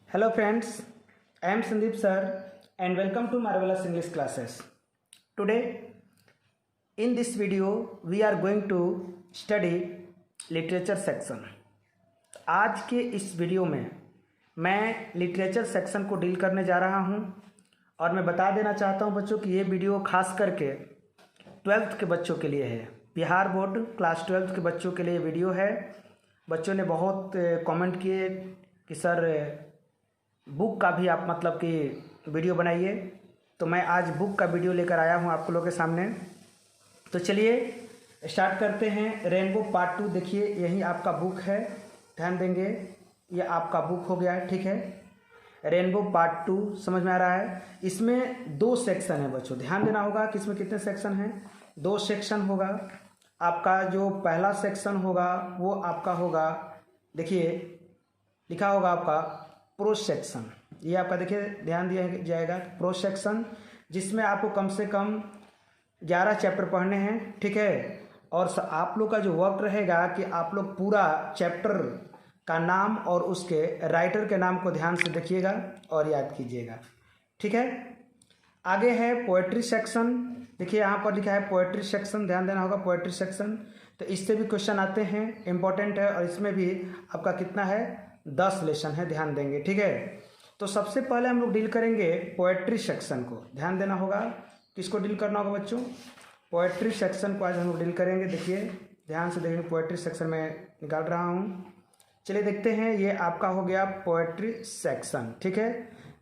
Hello friends, I am Sandeep sir and welcome to Marvelous English classes. Today in this video we are going to study literature section. आज के इस video में मैं literature section को deal करने जा रहा हूं और मैं बता देना चाहता हूं बच्चों कि ये वीडियो खास करके 12th के बच्चों के लिए है। बिहार बोर्ड क्लास 12th के बच्चों के लिए वीडियो है। बच्चों ने बहुत कमेंट किए कि सर बुक का भी आप मतलब कि वीडियो बनाइए, तो मैं आज बुक का वीडियो लेकर आया हूं आप लोगों के सामने। तो चलिए स्टार्ट करते हैं। रेनबो पार्ट 2 देखिए, यही आपका बुक है, ध्यान देंगे, ये आपका बुक हो गया है, ठीक है। रेनबो पार्ट 2 समझ में आ रहा है। इसमें 2 सेक्शन है बच्चों, ध्यान देना होगा कि इसमें कितने सेक्शन हैं। 2 सेक्शन होगा। आपका जो पहला सेक्शन होगा वो आपका होगा, देखिए लिखा होगा आपका प्रो सेक्शन। ये आपका देखिए ध्यान दिया जाएगा प्रो सेक्शन, जिसमें आपको कम से कम 11 चैप्टर पढ़ने हैं, ठीक है। और आप लोग का जो वर्क रहेगा कि आप लोग पूरा चैप्टर का नाम और उसके राइटर के नाम को ध्यान से देखिएगा और याद कीजिएगा, ठीक है। आगे है पोएट्री सेक्शन। देखिए यहाँ पर लिखा है पोएट्री सेक्शन, ध्यान देना होगा पोएट्री सेक्शन। तो इससे भी क्वेश्चन आते हैं, इम्पोर्टेंट है, और इसमें भी आपका कितना है 10 लेसन है, ध्यान देंगे, ठीक है। तो सबसे पहले हम लोग डील करेंगे पोएट्री सेक्शन को। ध्यान देना होगा किसको डील करना होगा बच्चों, पोएट्री सेक्शन को आज हम लोग डील करेंगे। देखिए ध्यान से देखेंगे, पोएट्री सेक्शन में निकाल रहा हूँ। चलिए देखते हैं, ये आपका हो गया पोएट्री सेक्शन, ठीक है।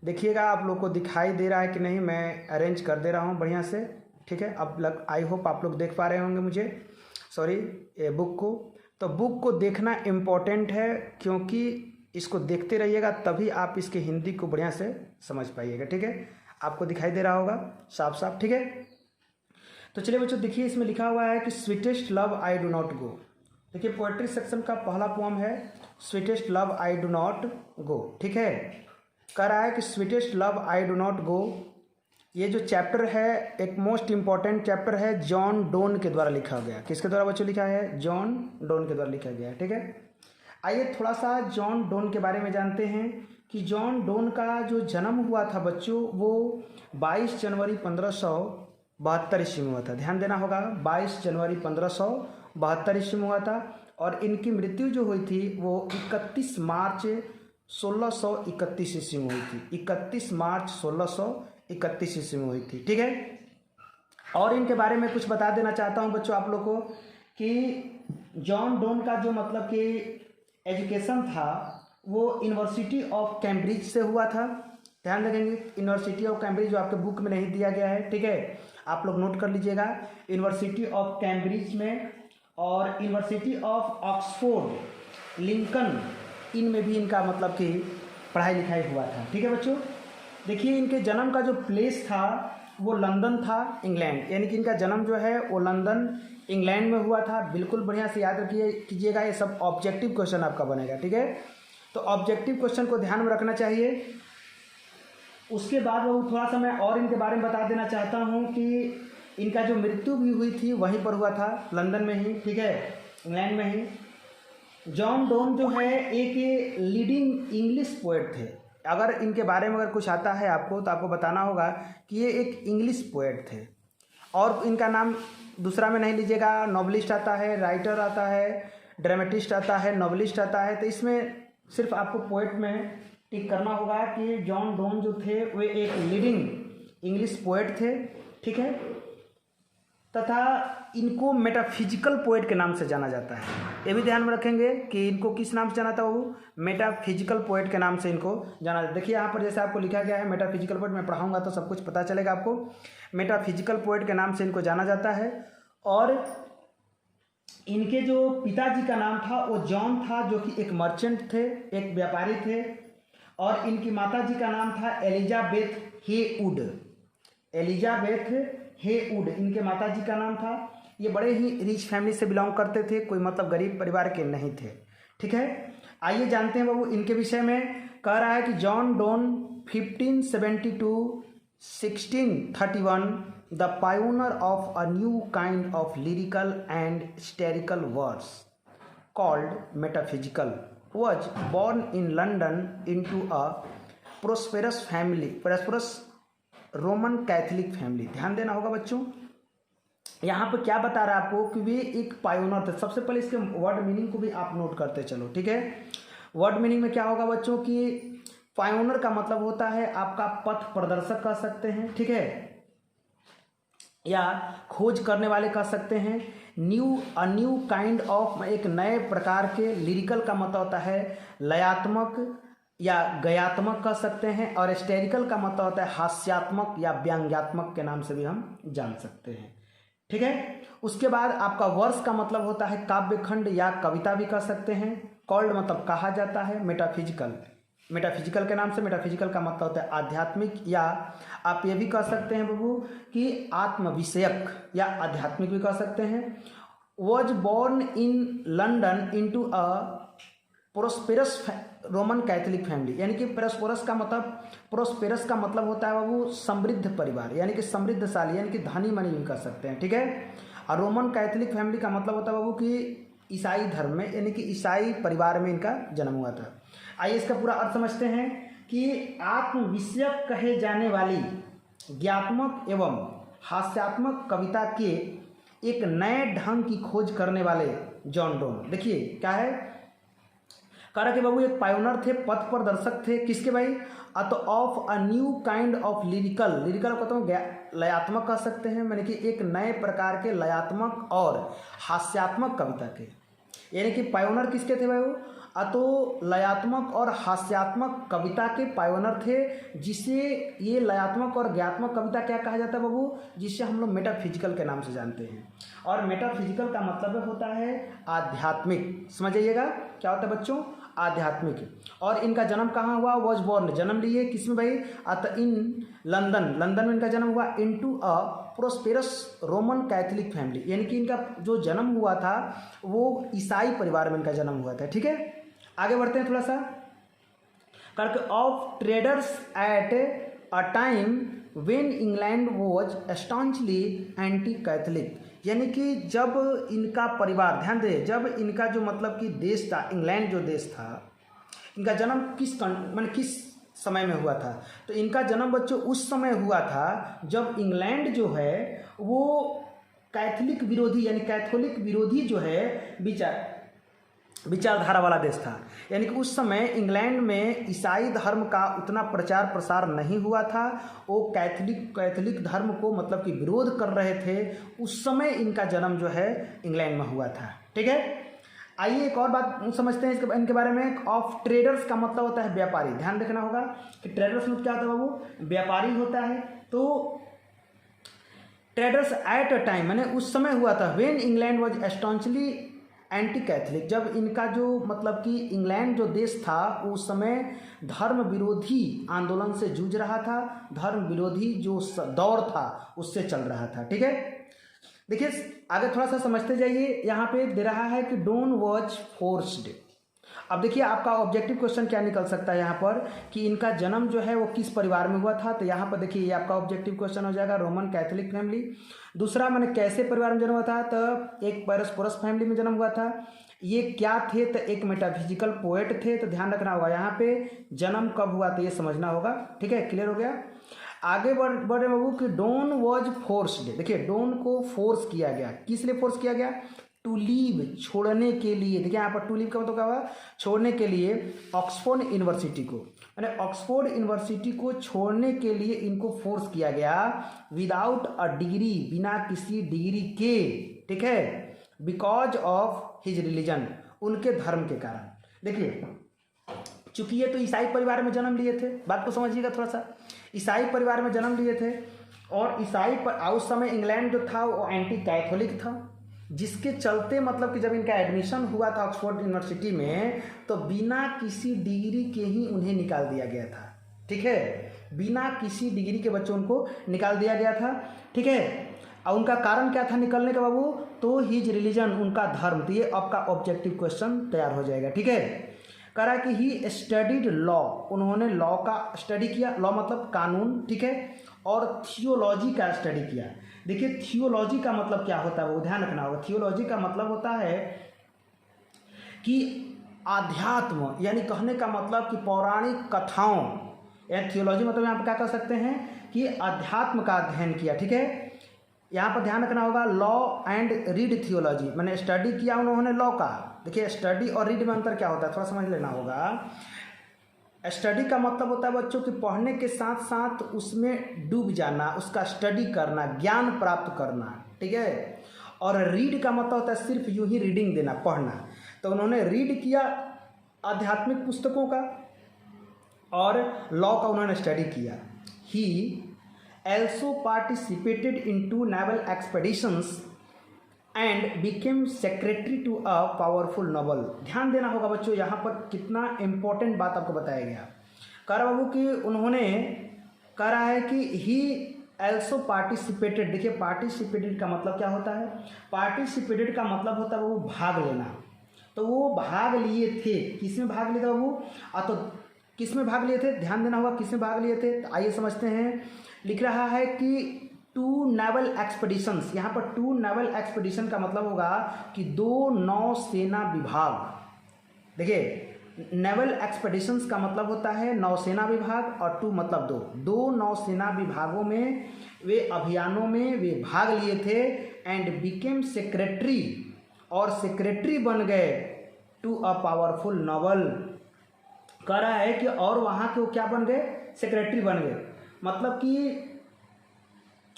देखिएगा आप लोग को दिखाई दे रहा है कि नहीं, मैं अरेंज कर दे रहा हूँ बढ़िया से, ठीक है। अब आई होप आप लोग देख पा रहे होंगे मुझे, सॉरी ये बुक को। तो बुक को देखना इम्पोर्टेंट है, क्योंकि इसको देखते रहिएगा तभी आप इसके हिंदी को बढ़िया से समझ पाइएगा, ठीक है। आपको दिखाई दे रहा होगा साफ साफ, ठीक है। तो चलिए बच्चों देखिए, इसमें लिखा हुआ है कि sweetest love I do not गो। देखिए पोएट्री सेक्शन का पहला पोएम है sweetest love I do not गो, ठीक है। कह रहा है कि sweetest love I do not गो। ये जो चैप्टर है एक मोस्ट इंपॉर्टेंट चैप्टर है, जॉन डोन के द्वारा लिखा गया। किसके द्वारा बच्चों लिखा है, जॉन डोन के द्वारा लिखा गया है, ठीक है। आइए थोड़ा सा जॉन डोन के बारे में जानते हैं कि जॉन डोन का जो जन्म हुआ था बच्चों, वो 22 जनवरी 1572 ईस्वी में हुआ था। ध्यान देना होगा, 22 जनवरी 1572 ईस्वी में हुआ था। और इनकी मृत्यु जो हुई थी वो 31 मार्च 1631 ईस्वी में हुई थी। 31 मार्च 1631 ईस्वी में हुई थी, ठीक है। और इनके बारे में कुछ बता देना चाहता हूँ बच्चों आप लोग को कि जॉन डोन का जो मतलब कि एजुकेशन था वो यूनिवर्सिटी ऑफ कैम्ब्रिज से हुआ था। ध्यान रखेंगे, यूनिवर्सिटी ऑफ कैम्ब्रिज जो आपके बुक में नहीं दिया गया है, ठीक है, आप लोग नोट कर लीजिएगा। यूनिवर्सिटी ऑफ कैम्ब्रिज में और यूनिवर्सिटी ऑफ ऑक्सफोर्ड लिंकन, इनमें भी इनका मतलब कि पढ़ाई लिखाई हुआ था, ठीक है बच्चों। देखिए इनके जन्म का जो प्लेस था वो लंदन था, इंग्लैंड, यानी कि इनका जन्म जो है वो लंदन इंग्लैंड में हुआ था। बिल्कुल बढ़िया से याद रखिए कीजिएगा, ये सब ऑब्जेक्टिव क्वेश्चन आपका बनेगा, ठीक है। तो ऑब्जेक्टिव क्वेश्चन को ध्यान में रखना चाहिए। उसके बाद वो थोड़ा सा मैं और इनके बारे में बता देना चाहता हूँ कि इनका जो मृत्यु भी हुई थी वहीं पर हुआ था, लंदन में ही, ठीक है, इंग्लैंड में ही। जॉन डोन जो है एक लीडिंग इंग्लिश पोएट थे। अगर इनके बारे में अगर कुछ आता है आपको तो आपको बताना होगा कि ये एक इंग्लिश पोएट थे। और इनका नाम दूसरा में नहीं लीजिएगा, नॉवलिस्ट आता है, राइटर आता है, ड्रामेटिस्ट आता है, नॉवलिस्ट आता है। तो इसमें सिर्फ आपको पोएट में टिक करना होगा कि जॉन डोन जो थे वे एक लीडिंग इंग्लिश पोएट थे, ठीक है। तथा इनको मेटाफिजिकल पोएट के नाम से जाना जाता है। ये भी ध्यान में रखेंगे कि इनको किस नाम से जाना था, वो मेटाफिजिकल पोएट के नाम से इनको जाना जाता है। देखिए यहाँ पर जैसे आपको लिखा गया है मेटाफिजिकल पोएट, मैं पढ़ाऊंगा तो सब कुछ पता चलेगा आपको। मेटाफिजिकल पोएट के नाम से इनको जाना जाता है। और इनके जो पिताजी का नाम था वो जॉन था, जो कि एक मर्चेंट थे, एक व्यापारी थे। और इनकी माताजी का नाम था एलिजाबेथ हेवुड। एलिजाबेथ हेवुड इनके माताजी का नाम था। ये बड़े ही रिच फैमिली से बिलोंग करते थे, कोई मतलब गरीब परिवार के नहीं थे, ठीक है। आइए जानते हैं बाबू इनके विषय में। कह रहा है कि John Donne 1572 1631 the pioneer of a new kind of lyrical and hysterical verse called metaphysical was born in London into a prosperous family, prosperous Roman Catholic family. ध्यान देना होगा बच्चों, यहाँ पे क्या बता रहा है आपको कि वे एक पायोनर थे। सबसे पहले इसके वर्ड मीनिंग को भी आप नोट करते चलो, ठीक है। वर्ड मीनिंग में क्या होगा बच्चों कि पायोनर का मतलब होता है आपका पथ प्रदर्शक कह सकते हैं, ठीक है, या खोज करने वाले कह सकते हैं। न्यू काइंड ऑफ, एक नए प्रकार के। लिरिकल का मतलब होता है लयात्मक या गयात्मक कह सकते हैं, और हिस्टेरिकल का मतलब होता है हास्यात्मक या व्यंग्यात्मक के नाम से भी हम जान सकते हैं, ठीक है। उसके बाद आपका वर्ष का मतलब होता है काव्यखंड या कविता भी कह सकते हैं। कॉल्ड मतलब कहा जाता है। मेटाफिजिकल, मेटाफिजिकल के नाम से, मेटाफिजिकल का मतलब होता है आध्यात्मिक, या आप ये भी कह सकते हैं बाबू कि आत्म विषयक या आध्यात्मिक भी कह सकते हैं। Was born in London into a prosperous Roman Catholic family, यानी कि प्रोस्पेरस का मतलब होता है बाबू समृद्ध परिवार, यानी कि समृद्धशाली, यानी कि धनी मनी भी कह सकते हैं, ठीक है। और रोमन कैथोलिक फैमिली का मतलब होता है बाबू कि ईसाई धर्म में, यानी कि ईसाई परिवार में इनका जन्म हुआ था। आइए इसका पूरा अर्थ समझते हैं कि आत्मविषयक कहे जाने वाली ज्ञात्मक एवं हास्यात्मक कविता के एक नए ढंग की खोज करने वाले जॉन डोन। देखिए क्या है, कह रहा कि बाबू एक पायोनर थे, पथ प्रदर्शक थे। किसके भाई? तो of a new kind of lyrical, lyrical कहता हूँ लयात्मक कह सकते हैं, मैंने कि एक नए प्रकार के लयात्मक और हास्यात्मक कविता के। यानी कि पायोनर किसके थे भाई? वो तो लयात्मक और हास्यात्मक कविता के पायोनर थे, जिसे ये लयात्मक और ज्ञात्मक कविता क्या कहा जाता है बाबू? जिसे हम लोग मेटाफिजिकल के नाम से जानते हैं। और मेटाफिजिकल का मतलब होता है आध्यात्मिक। समझ जाइएगा क्या होता है बच्चों? आध्यात्मिक। और इनका जन्म कहाँ हुआ? वॉज बॉर्न, जन्म लिए किसमें भाई? इन लंदन, लंदन में इनका जन्म हुआ। Into a prosperous Roman Catholic family, यानी कि इनका जो जन्म हुआ था वो ईसाई परिवार में इनका जन्म हुआ था, ठीक है। आगे बढ़ते हैं थोड़ा सा करके। Of traders at a time when England was staunchly anti Catholic, यानी कि जब इनका परिवार, ध्यान दे, जब इनका जो मतलब कि देश था, इंग्लैंड जो देश था, इनका जन्म किस समय में हुआ था? तो इनका जन्म बच्चों उस समय हुआ था जब इंग्लैंड जो है वो कैथोलिक विरोधी, यानी कैथोलिक विरोधी जो है विचारधारा वाला देश था। यानी कि उस समय इंग्लैंड में ईसाई धर्म का उतना प्रचार प्रसार नहीं हुआ था। वो कैथोलिक धर्म को मतलब कि विरोध कर रहे थे। उस समय इनका जन्म जो है इंग्लैंड में हुआ था, ठीक है। आइए एक और बात समझते हैं इनके बारे में। ऑफ ट्रेडर्स का मतलब होता है व्यापारी। ध्यान रखना होगा कि ट्रेडर्स में क्या होता है बाबू? व्यापारी होता है। तो ट्रेडर्स एट अ टाइम मैंने उस समय हुआ था when England was staunchly anti Catholic, जब इनका जो मतलब कि इंग्लैंड जो देश था उस समय धर्म विरोधी आंदोलन से जूझ रहा था, धर्म विरोधी जो दौर था उससे चल रहा था, ठीक है। देखिए आगे थोड़ा सा समझते जाइए। यहाँ पे दे रहा है कि डोन वॉज फोर्स्ड। अब देखिए आपका ऑब्जेक्टिव क्वेश्चन क्या निकल सकता है यहाँ पर कि इनका जन्म जो है वो किस परिवार में हुआ था। तो यहाँ पर देखिए ये आपका ऑब्जेक्टिव क्वेश्चन हो जाएगा, रोमन कैथोलिक फैमिली। दूसरा मैंने कैसे परिवार में जन्म हुआ था? तो एक प्रोस्पेरस फैमिली में जन्म हुआ था। ये क्या थे? तो एक मेटाफिजिकल पोएट थे। तो ध्यान रखना होगा यहाँ पे जन्म कब हुआ तो ये समझना होगा, ठीक है। क्लियर हो गया? आगे बढ़े बाबू कि डोन वॉज फोर्स्ड। देखिए डोन को फोर्स किया गया। किस लिए फोर्स किया गया? टू लीव, छोड़ने के लिए। देखिए यहाँ पर टू लीव का मतलब क्या हुआ? छोड़ने के लिए ऑक्सफोर्ड यूनिवर्सिटी को, यानी ऑक्सफोर्ड यूनिवर्सिटी को छोड़ने के लिए इनको फोर्स किया गया विदाउट अ डिग्री, बिना किसी डिग्री के, ठीक है, बिकॉज ऑफ हिज रिलीजन, उनके धर्म के कारण। देखिए चूंकि ये तो ईसाई परिवार में जन्म लिए थे, बात को समझिएगा थोड़ा सा, ईसाई परिवार में जन्म लिए थे और ईसाई पर उस समय इंग्लैंड जो था वो एंटी कैथोलिक था, जिसके चलते मतलब कि जब इनका एडमिशन हुआ था ऑक्सफोर्ड यूनिवर्सिटी में तो बिना किसी डिग्री के ही उन्हें निकाल दिया गया था, ठीक है। बिना किसी डिग्री के बच्चों उनको निकाल दिया गया था, ठीक है। और उनका कारण क्या था निकलने का बाबू? तो हिज रिलीजन, उनका धर्म। तो ये आपका ऑब्जेक्टिव क्वेश्चन तैयार हो जाएगा, ठीक है। कह रहा कि ही स्टडीड लॉ, उन्होंने लॉ का स्टडी किया। लॉ मतलब कानून, ठीक है। और थियोलॉजी का स्टडी किया। देखिए थियोलॉजी का मतलब क्या होता है वो ध्यान रखना होगा। थियोलॉजी का मतलब होता है कि आध्यात्म, यानी कहने का मतलब कि पौराणिक कथाओं या थियोलॉजी मतलब यहाँ पर क्या कर सकते हैं कि अध्यात्म का अध्ययन किया, ठीक है। यहाँ पर ध्यान रखना होगा लॉ एंड रीड थियोलॉजी, मैंने स्टडी किया उन्होंने लॉ का। देखिए स्टडी और रीड में अंतर क्या होता है थोड़ा समझ लेना होगा। स्टडी का मतलब होता है बच्चों कि पढ़ने के साथ साथ उसमें डूब जाना, उसका स्टडी करना, ज्ञान प्राप्त करना, ठीक है। और रीड का मतलब होता है सिर्फ यूं ही रीडिंग देना, पढ़ना। तो उन्होंने रीड किया आध्यात्मिक पुस्तकों का और लॉ का उन्होंने स्टडी किया। ही also participated in 2 naval expeditions and became secretary to a powerful noble। ध्यान देना होगा बच्चों, यहाँ पर कितना इंपॉर्टेंट बात आपको बताया गया। कह रहा बाबू कि उन्होंने कह रहा है कि ही also participated। देखिए पार्टिसिपेटेड का मतलब क्या होता है, पार्टिसिपेटेड का मतलब होता है वो भाग लेना। तो वो भाग लिए थे, किसमें भाग लिए थे बाबू, तो किसमें भाग लिए थे, ध्यान देना होगा किसमें भाग लिए थे। तो आइए समझते हैं। लिख रहा है कि 2 नेवल एक्सपेडिशंस, यहाँ पर 2 नेवल एक्सपेडिशन का मतलब होगा कि 2 नौसेना विभाग। देखिए नेवल एक्सपेडिशंस का मतलब होता है नौसेना विभाग और 2 मतलब 2 नौसेना विभागों में वे अभियानों में वे भाग लिए थे। एंड बिकेम सेक्रेटरी, और सेक्रेटरी बन गए टू अ पावरफुल नोबल। कह रहा है कि और वहाँ के वो क्या बन गए, सेक्रेटरी बन गए, मतलब कि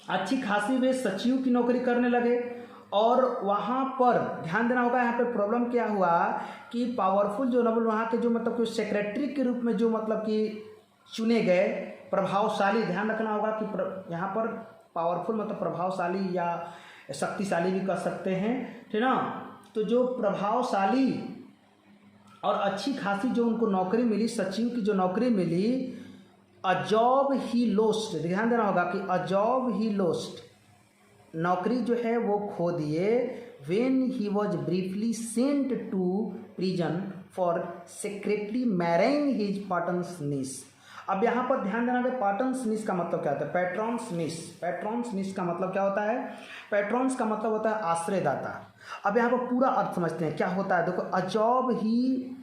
अच्छी खासी वे सचिव की नौकरी करने लगे। और वहाँ पर ध्यान देना होगा, यहाँ पे प्रॉब्लम क्या हुआ कि पावरफुल जो नोबल वहाँ के जो मतलब कि सेक्रेटरी के रूप में जो मतलब कि चुने गए, प्रभावशाली, ध्यान रखना होगा कि यहाँ पर पावरफुल मतलब प्रभावशाली या शक्तिशाली भी कह सकते हैं, ठीक ना। तो जो प्रभावशाली और अच्छी खासी जो उनको नौकरी मिली, सचिव की जो नौकरी मिली, अ जॉब ही लोस्ट, ध्यान देना होगा कि अ जॉब ही लोस्ट, नौकरी जो है वो खो दिए। When he was briefly sent to prison for secretly marrying his partner's niece. अब यहाँ पर ध्यान देना कि पार्टनर्स नीस का मतलब क्या होता है, पैट्रॉन्स नीस। पैट्रॉन्स नीस का मतलब क्या होता है, पैट्रॉन्स का मतलब होता है आश्रयदाता। अब यहाँ पर पूरा अर्थ समझते हैं क्या होता है। देखो अ जॉब ही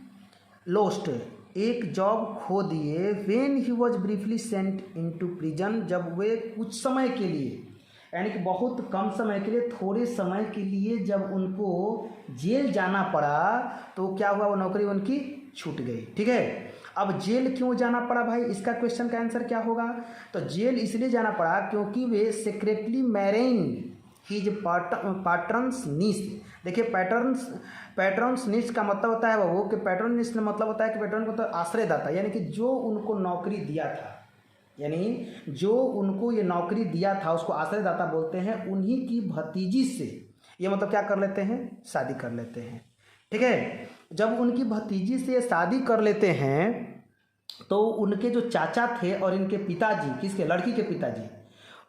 लोस्ट, एक जॉब खो दिए। When he was briefly sent into prison, जब वे कुछ समय के लिए, यानी कि बहुत कम समय के लिए, थोड़े समय के लिए जब उनको जेल जाना पड़ा, तो क्या हुआ, वो नौकरी उनकी छूट गई, ठीक है। अब जेल क्यों जाना पड़ा भाई, इसका क्वेश्चन का आंसर क्या होगा। तो जेल इसलिए जाना पड़ा क्योंकि वे सेक्रेटली मैरिंग हिज पैट्रन्स नीस। देखिए पैट्रन्स नीस का मतलब होता है वो कि पैट्रन नीस का मतलब होता है कि पैट्रन को तो आश्रयदाता, यानी कि जो उनको नौकरी दिया था, यानी जो उनको ये नौकरी दिया था उसको आश्रयदाता बोलते हैं। उन्हीं की भतीजी से ये मतलब क्या कर लेते हैं, शादी कर लेते हैं, ठीक है। जब उनकी भतीजी से शादी कर लेते हैं तो उनके जो चाचा थे और इनके पिताजी, किसके, लड़की के पिताजी,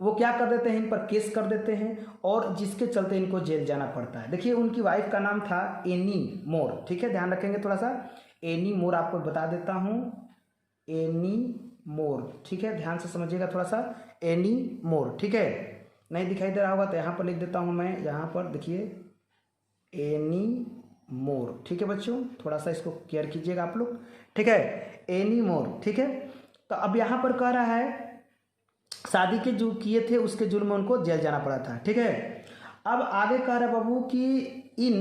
वो क्या कर देते हैं, इन पर केस कर देते हैं और जिसके चलते इनको जेल जाना पड़ता है। देखिए उनकी वाइफ का नाम था एनी मोर, ठीक है, ध्यान रखेंगे थोड़ा सा। एनी मोर आपको बता देता हूँ, एनी मोर, ठीक है, ध्यान से समझिएगा थोड़ा सा। एनी मोर, ठीक है, नहीं दिखाई दे रहा होगा तो यहाँ पर लिख देता हूँ मैं, यहाँ पर देखिए एनी मोर, ठीक है बच्चों, थोड़ा सा इसको केयर कीजिएगा आप लोग, ठीक है, एनी मोर, ठीक है। तो अब यहाँ पर कह रहा है शादी के जो किए थे उसके जुर्म में उनको जेल जाना पड़ा था, ठीक है। अब आगे कह रहा है बाबू कि in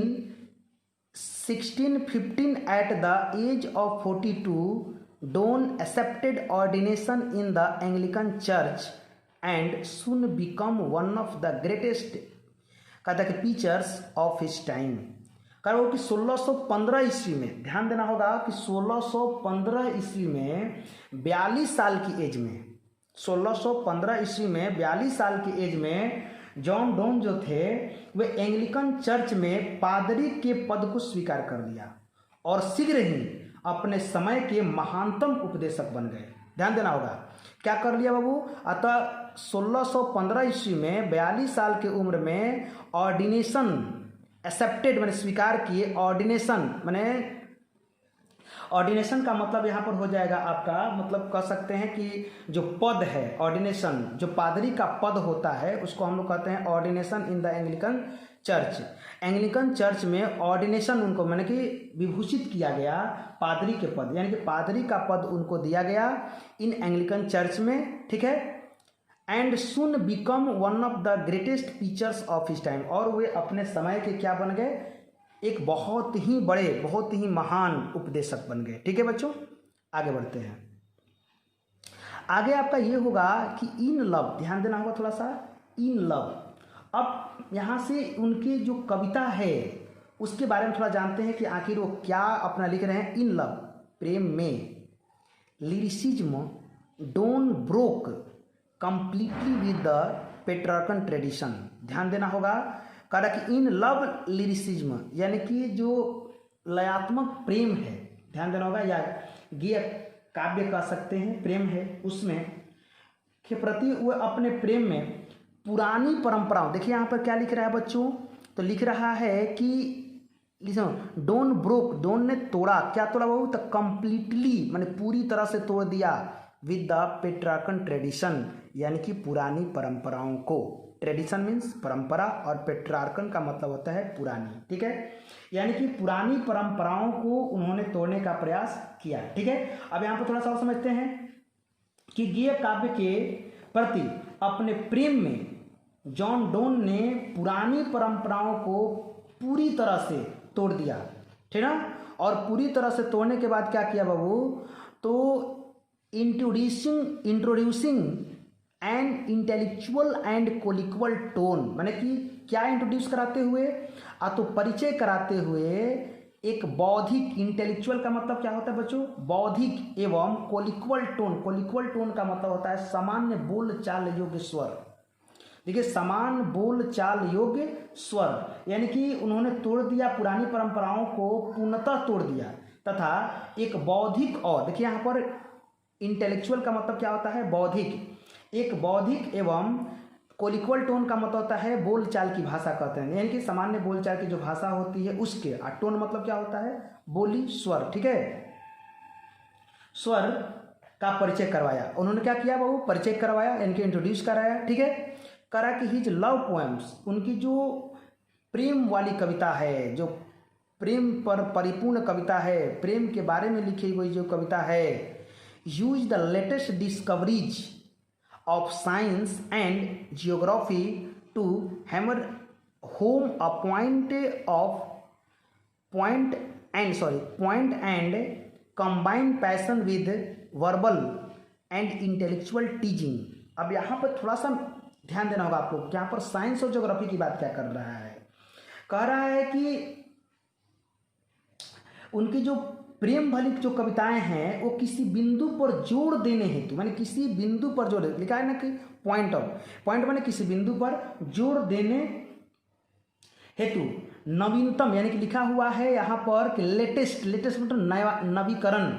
1615 at the age of 42 Donne accepted ordination in the Anglican church and soon become one of the greatest teachers of his time. कहो कि 1615 ईस्वी में, ध्यान देना होगा कि 1615 ईस्वी में 42 साल की एज में, 1615 ईस्वी में 42 साल की एज में जॉन डोन जो थे वे एंग्लिकन चर्च में पादरी के पद को स्वीकार कर लिया और शीघ्र ही अपने समय के महानतम उपदेशक बन गए। ध्यान देना होगा क्या कर लिया बाबू। अतः 1615 ईस्वी में 42 साल की उम्र में ऑर्डिनेशन एक्सेप्टेड मैंने स्वीकार किए। ऑर्डिनेशन का मतलब यहाँ पर हो जाएगा आपका, मतलब कह सकते हैं कि जो पद है ऑर्डिनेशन, जो पादरी का पद होता है उसको हम लोग कहते हैं ordination in the Anglican church, Anglican church में ऑर्डिनेशन उनको मैंने कि विभूषित किया गया पादरी के पद, यानी कि पादरी का पद उनको दिया गया इन एंग्लिकन चर्च में, ठीक है। And soon become one of the greatest teachers of his time, और वे अपने समय के क्या बन गए, एक बहुत ही बड़े, बहुत ही महान उपदेशक बन गए, ठीक है बच्चों। आगे बढ़ते हैं। आगे आपका ये होगा कि इन लव, ध्यान देना होगा थोड़ा सा, इन लव। अब यहाँ से उनकी जो कविता है उसके बारे में थोड़ा जानते हैं कि आखिर वो क्या अपना लिख रहे हैं। इन लव, प्रेम में, lyricism don't broke completely with the Petrarchan tradition. ध्यान देना होगा, कह रहा कि इन लव लिरिसिज्म, यानी कि जो लयात्मक प्रेम है, ध्यान देना होगा, या गेय काव्य कह सकते हैं, प्रेम है, उसमें के प्रति वो अपने प्रेम में पुरानी परंपराओं, देखिए यहाँ पर क्या लिख रहा है बच्चों, तो लिख रहा है कि डोंट ब्रोक, डोंट ने तोड़ा, क्या तोड़ा बाबू, तो कंप्लीटली माने पूरी तरह से तोड़ दिया विद द पेट्रार्कन ट्रेडिशन, यानी कि पुरानी परंपराओं को। ट्रेडिशन मीन्स परंपरा और पेट्रार्कन का मतलब होता है पुरानी, ठीक है, यानी कि पुरानी परंपराओं को उन्होंने तोड़ने का प्रयास किया, ठीक है। अब यहाँ पर थोड़ा सा और समझते हैं कि गेय काव्य के प्रति अपने प्रेम में जॉन डोन ने पुरानी परंपराओं को पूरी तरह से तोड़ दिया, ठीक ना। और पूरी तरह से तोड़ने के बाद क्या किया बाबू, तो introducing and intellectual and colloquial tone, माने कि क्या इंट्रोड्यूस कराते हुए, तो परिचय कराते हुए एक बौद्धिक, इंटेलेक्चुअल का मतलब क्या होता है बच्चों, बौद्धिक, एवं कोलिक्वल टोन, कोलिक्वल टोन का मतलब होता है सामान्य बोल चाल योग्य स्वर। देखिए, समान बोल चाल योग्य स्वर, यानी कि उन्होंने तोड़ दिया पुरानी परंपराओं को, पूर्णतः तोड़ दिया, तथा एक बौद्धिक, और देखिए यहाँ पर इंटेलेक्चुअल का मतलब क्या होता है, बौद्धिक, एक बौद्धिक एवं कोलिक्वल टोन का मतलब होता है बोलचाल की भाषा कहते हैं, यानी कि सामान्य बोलचाल की जो भाषा होती है उसके, और टोन मतलब क्या होता है, बोली, स्वर, ठीक है, स्वर का परिचय करवाया। उन्होंने क्या किया बाबू, परिचय करवाया, यानी कि इंट्रोड्यूस कराया, ठीक है। करा कि हिज लव पोएम्स, उनकी जो प्रेम वाली कविता है, जो प्रेम पर परिपूर्ण कविता है, प्रेम के बारे में लिखी हुई जो कविता है, use the latest discoveries of science and geography to hammer home a point and combine passion with verbal and intellectual teaching। अब यहाँ पर थोड़ा सा ध्यान देना होगा आपको, यहाँ पर साइंस और ज्योग्राफी की बात क्या कर रहा है, कह रहा है कि उनकी जो प्रेम भली जो कविताएं हैं वो किसी बिंदु पर जोर देने हेतु, माने किसी बिंदु पर जोर, लिखा है ना कि पॉइंट माने किसी बिंदु पर जोर देने हेतु नवीनतम, यानी कि लिखा हुआ है यहाँ पर कि लेटेस्ट मतलब नया, नवीकरण,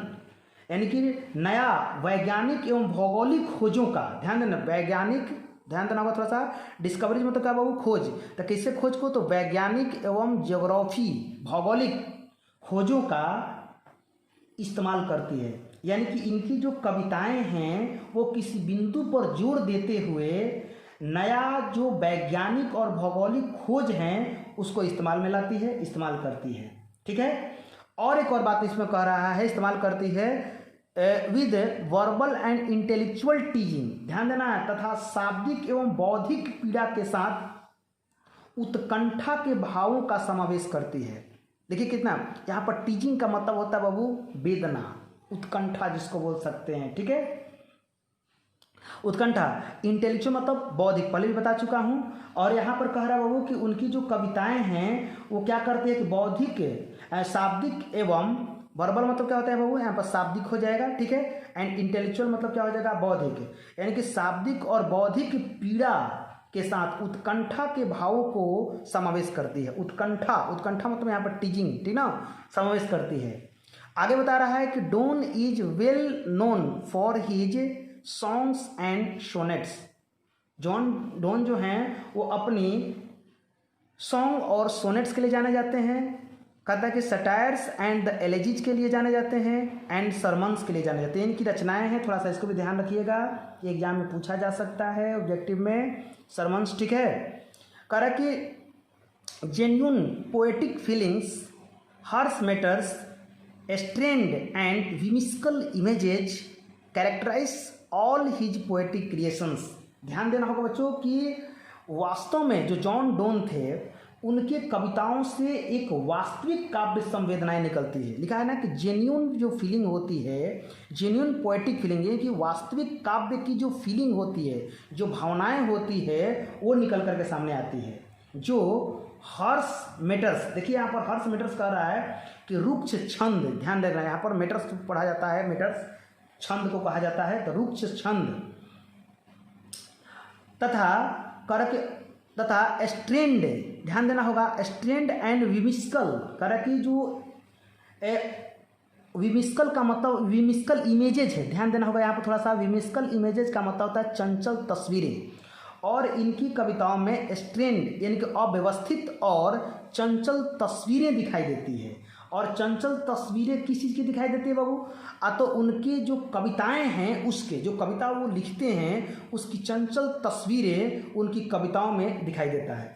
यानी कि नया वैज्ञानिक एवं भौगोलिक खोजों का, ध्यान देना, वैज्ञानिक, ध्यान देना होगा थोड़ा सा, डिस्कवरीज मतलब क्या बाबू, खोज, तो किससे खोज को, तो वैज्ञानिक एवं ज्योग्राफी, भौगोलिक खोजों का इस्तेमाल करती है, यानी कि इनकी जो कविताएं हैं वो किसी बिंदु पर जोर देते हुए नया जो वैज्ञानिक और भौगोलिक खोज हैं उसको इस्तेमाल में लाती है, इस्तेमाल करती है, ठीक है। और एक और बात इसमें कह रहा है, इस्तेमाल करती है with verbal and intellectual teaching, ध्यान देना है, तथा शाब्दिक एवं बौद्धिक पीड़ा के साथ उत्कंठा के भावों का समावेश करती है। देखिए कितना, यहाँ पर टीचिंग का मतलब होता है बाबू वेदना, उत्कंठा जिसको बोल सकते हैं, ठीक है, उत्कंठा। इंटेलेक्चुअल मतलब बौद्धिक, पहले भी बता चुका हूँ। और यहाँ पर कह रहा है बाबू कि उनकी जो कविताएं हैं वो क्या करती है कि बौद्धिक, शाब्दिक एवं वर्बल मतलब क्या होता है बाबू, यहाँ पर शाब्दिक हो जाएगा, ठीक है, एंड इंटेलेक्चुअल मतलब क्या हो जाएगा, बौद्धिक, यानी कि शाब्दिक और बौद्धिक पीड़ा के साथ उत्कंठा के भावों को समावेश करती है। उत्कंठा मतलब यहाँ पर टीचिंग, ठीक ना, समावेश करती है। आगे बता रहा है कि Donne is well known for his songs and sonnets. Donne जो हैं वो अपनी सॉन्ग और सोनेट्स के लिए जाने जाते हैं, कहता है कि सटायर्स एंड द एलेजीज के लिए जाने जाते हैं, एंड सरमन्स के लिए जाने जाते हैं। इनकी रचनाएं हैं, थोड़ा सा इसको भी ध्यान रखिएगा, एग्जाम में पूछा जा सकता है ऑब्जेक्टिव में, सरमन्स, ठीक है। कह रहा कि genuine poetic feelings, harsh matters, strained and whimsical images characterize all his poetic creations। ध्यान देना होगा बच्चों कि वास्तव में जो जॉन डोन थे उनके कविताओं से एक वास्तविक काव्य संवेदनाएं निकलती है। लिखा है ना कि जेन्यून जो फीलिंग होती है, जेन्यून पोएटिक फीलिंग, ये कि वास्तविक काव्य की जो फीलिंग होती है, जो भावनाएं होती है, वो निकल करके सामने आती है। जो हर्ष मेटर्स, देखिए यहाँ पर हर्ष मेटर्स कह रहा है कि रुक्ष छंद, ध्यान देना यहाँ पर मेटर्स पढ़ा जाता है, मेटर्स छंद को कहा जाता है, तो रुक्ष छंद तथा स्ट्रेंड, ध्यान देना होगा, स्ट्रेंड एंड विमिस्कल, करा कि जो विमिस्कल का मतलब विमिस्कल इमेजेज है, ध्यान देना होगा यहाँ पर थोड़ा सा। विमिस्कल इमेजेज का मतलब होता है चंचल तस्वीरें, और इनकी कविताओं में स्ट्रेंड यानी कि अव्यवस्थित और चंचल तस्वीरें दिखाई देती है। और चंचल तस्वीरें किस चीज़ की दिखाई देती है बाबू? तो उनकी जो कविताएं हैं, उसके जो कविता वो लिखते हैं उसकी चंचल तस्वीरें उनकी कविताओं में दिखाई देता है।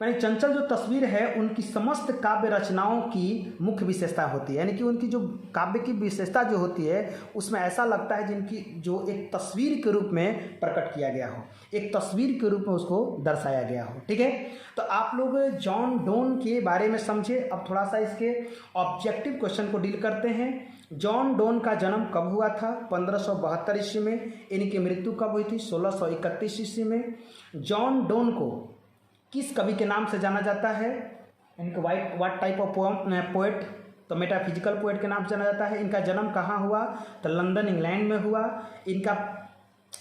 यानी चंचल जो तस्वीर है उनकी समस्त काव्य रचनाओं की मुख्य विशेषता होती है। यानी कि उनकी जो काव्य की विशेषता जो होती है उसमें ऐसा लगता है जिनकी जो एक तस्वीर के रूप में प्रकट किया गया हो, एक तस्वीर के रूप में उसको दर्शाया गया हो। ठीक है, तो आप लोग जॉन डोन के बारे में समझे। अब थोड़ा सा इसके ऑब्जेक्टिव क्वेश्चन को डील करते हैं। जॉन डोन का जन्म कब हुआ था? 1572 ईस्वी में। इनकी मृत्यु कब हुई थी? 1631 ईस्वी में। जॉन डोन को किस कवि के नाम से जाना जाता है? इनके व्हाट टाइप ऑफ पोएट? तो मेटाफिजिकल पोएट के नाम से जाना जाता है। इनका जन्म कहाँ हुआ? तो लंदन इंग्लैंड में हुआ। इनका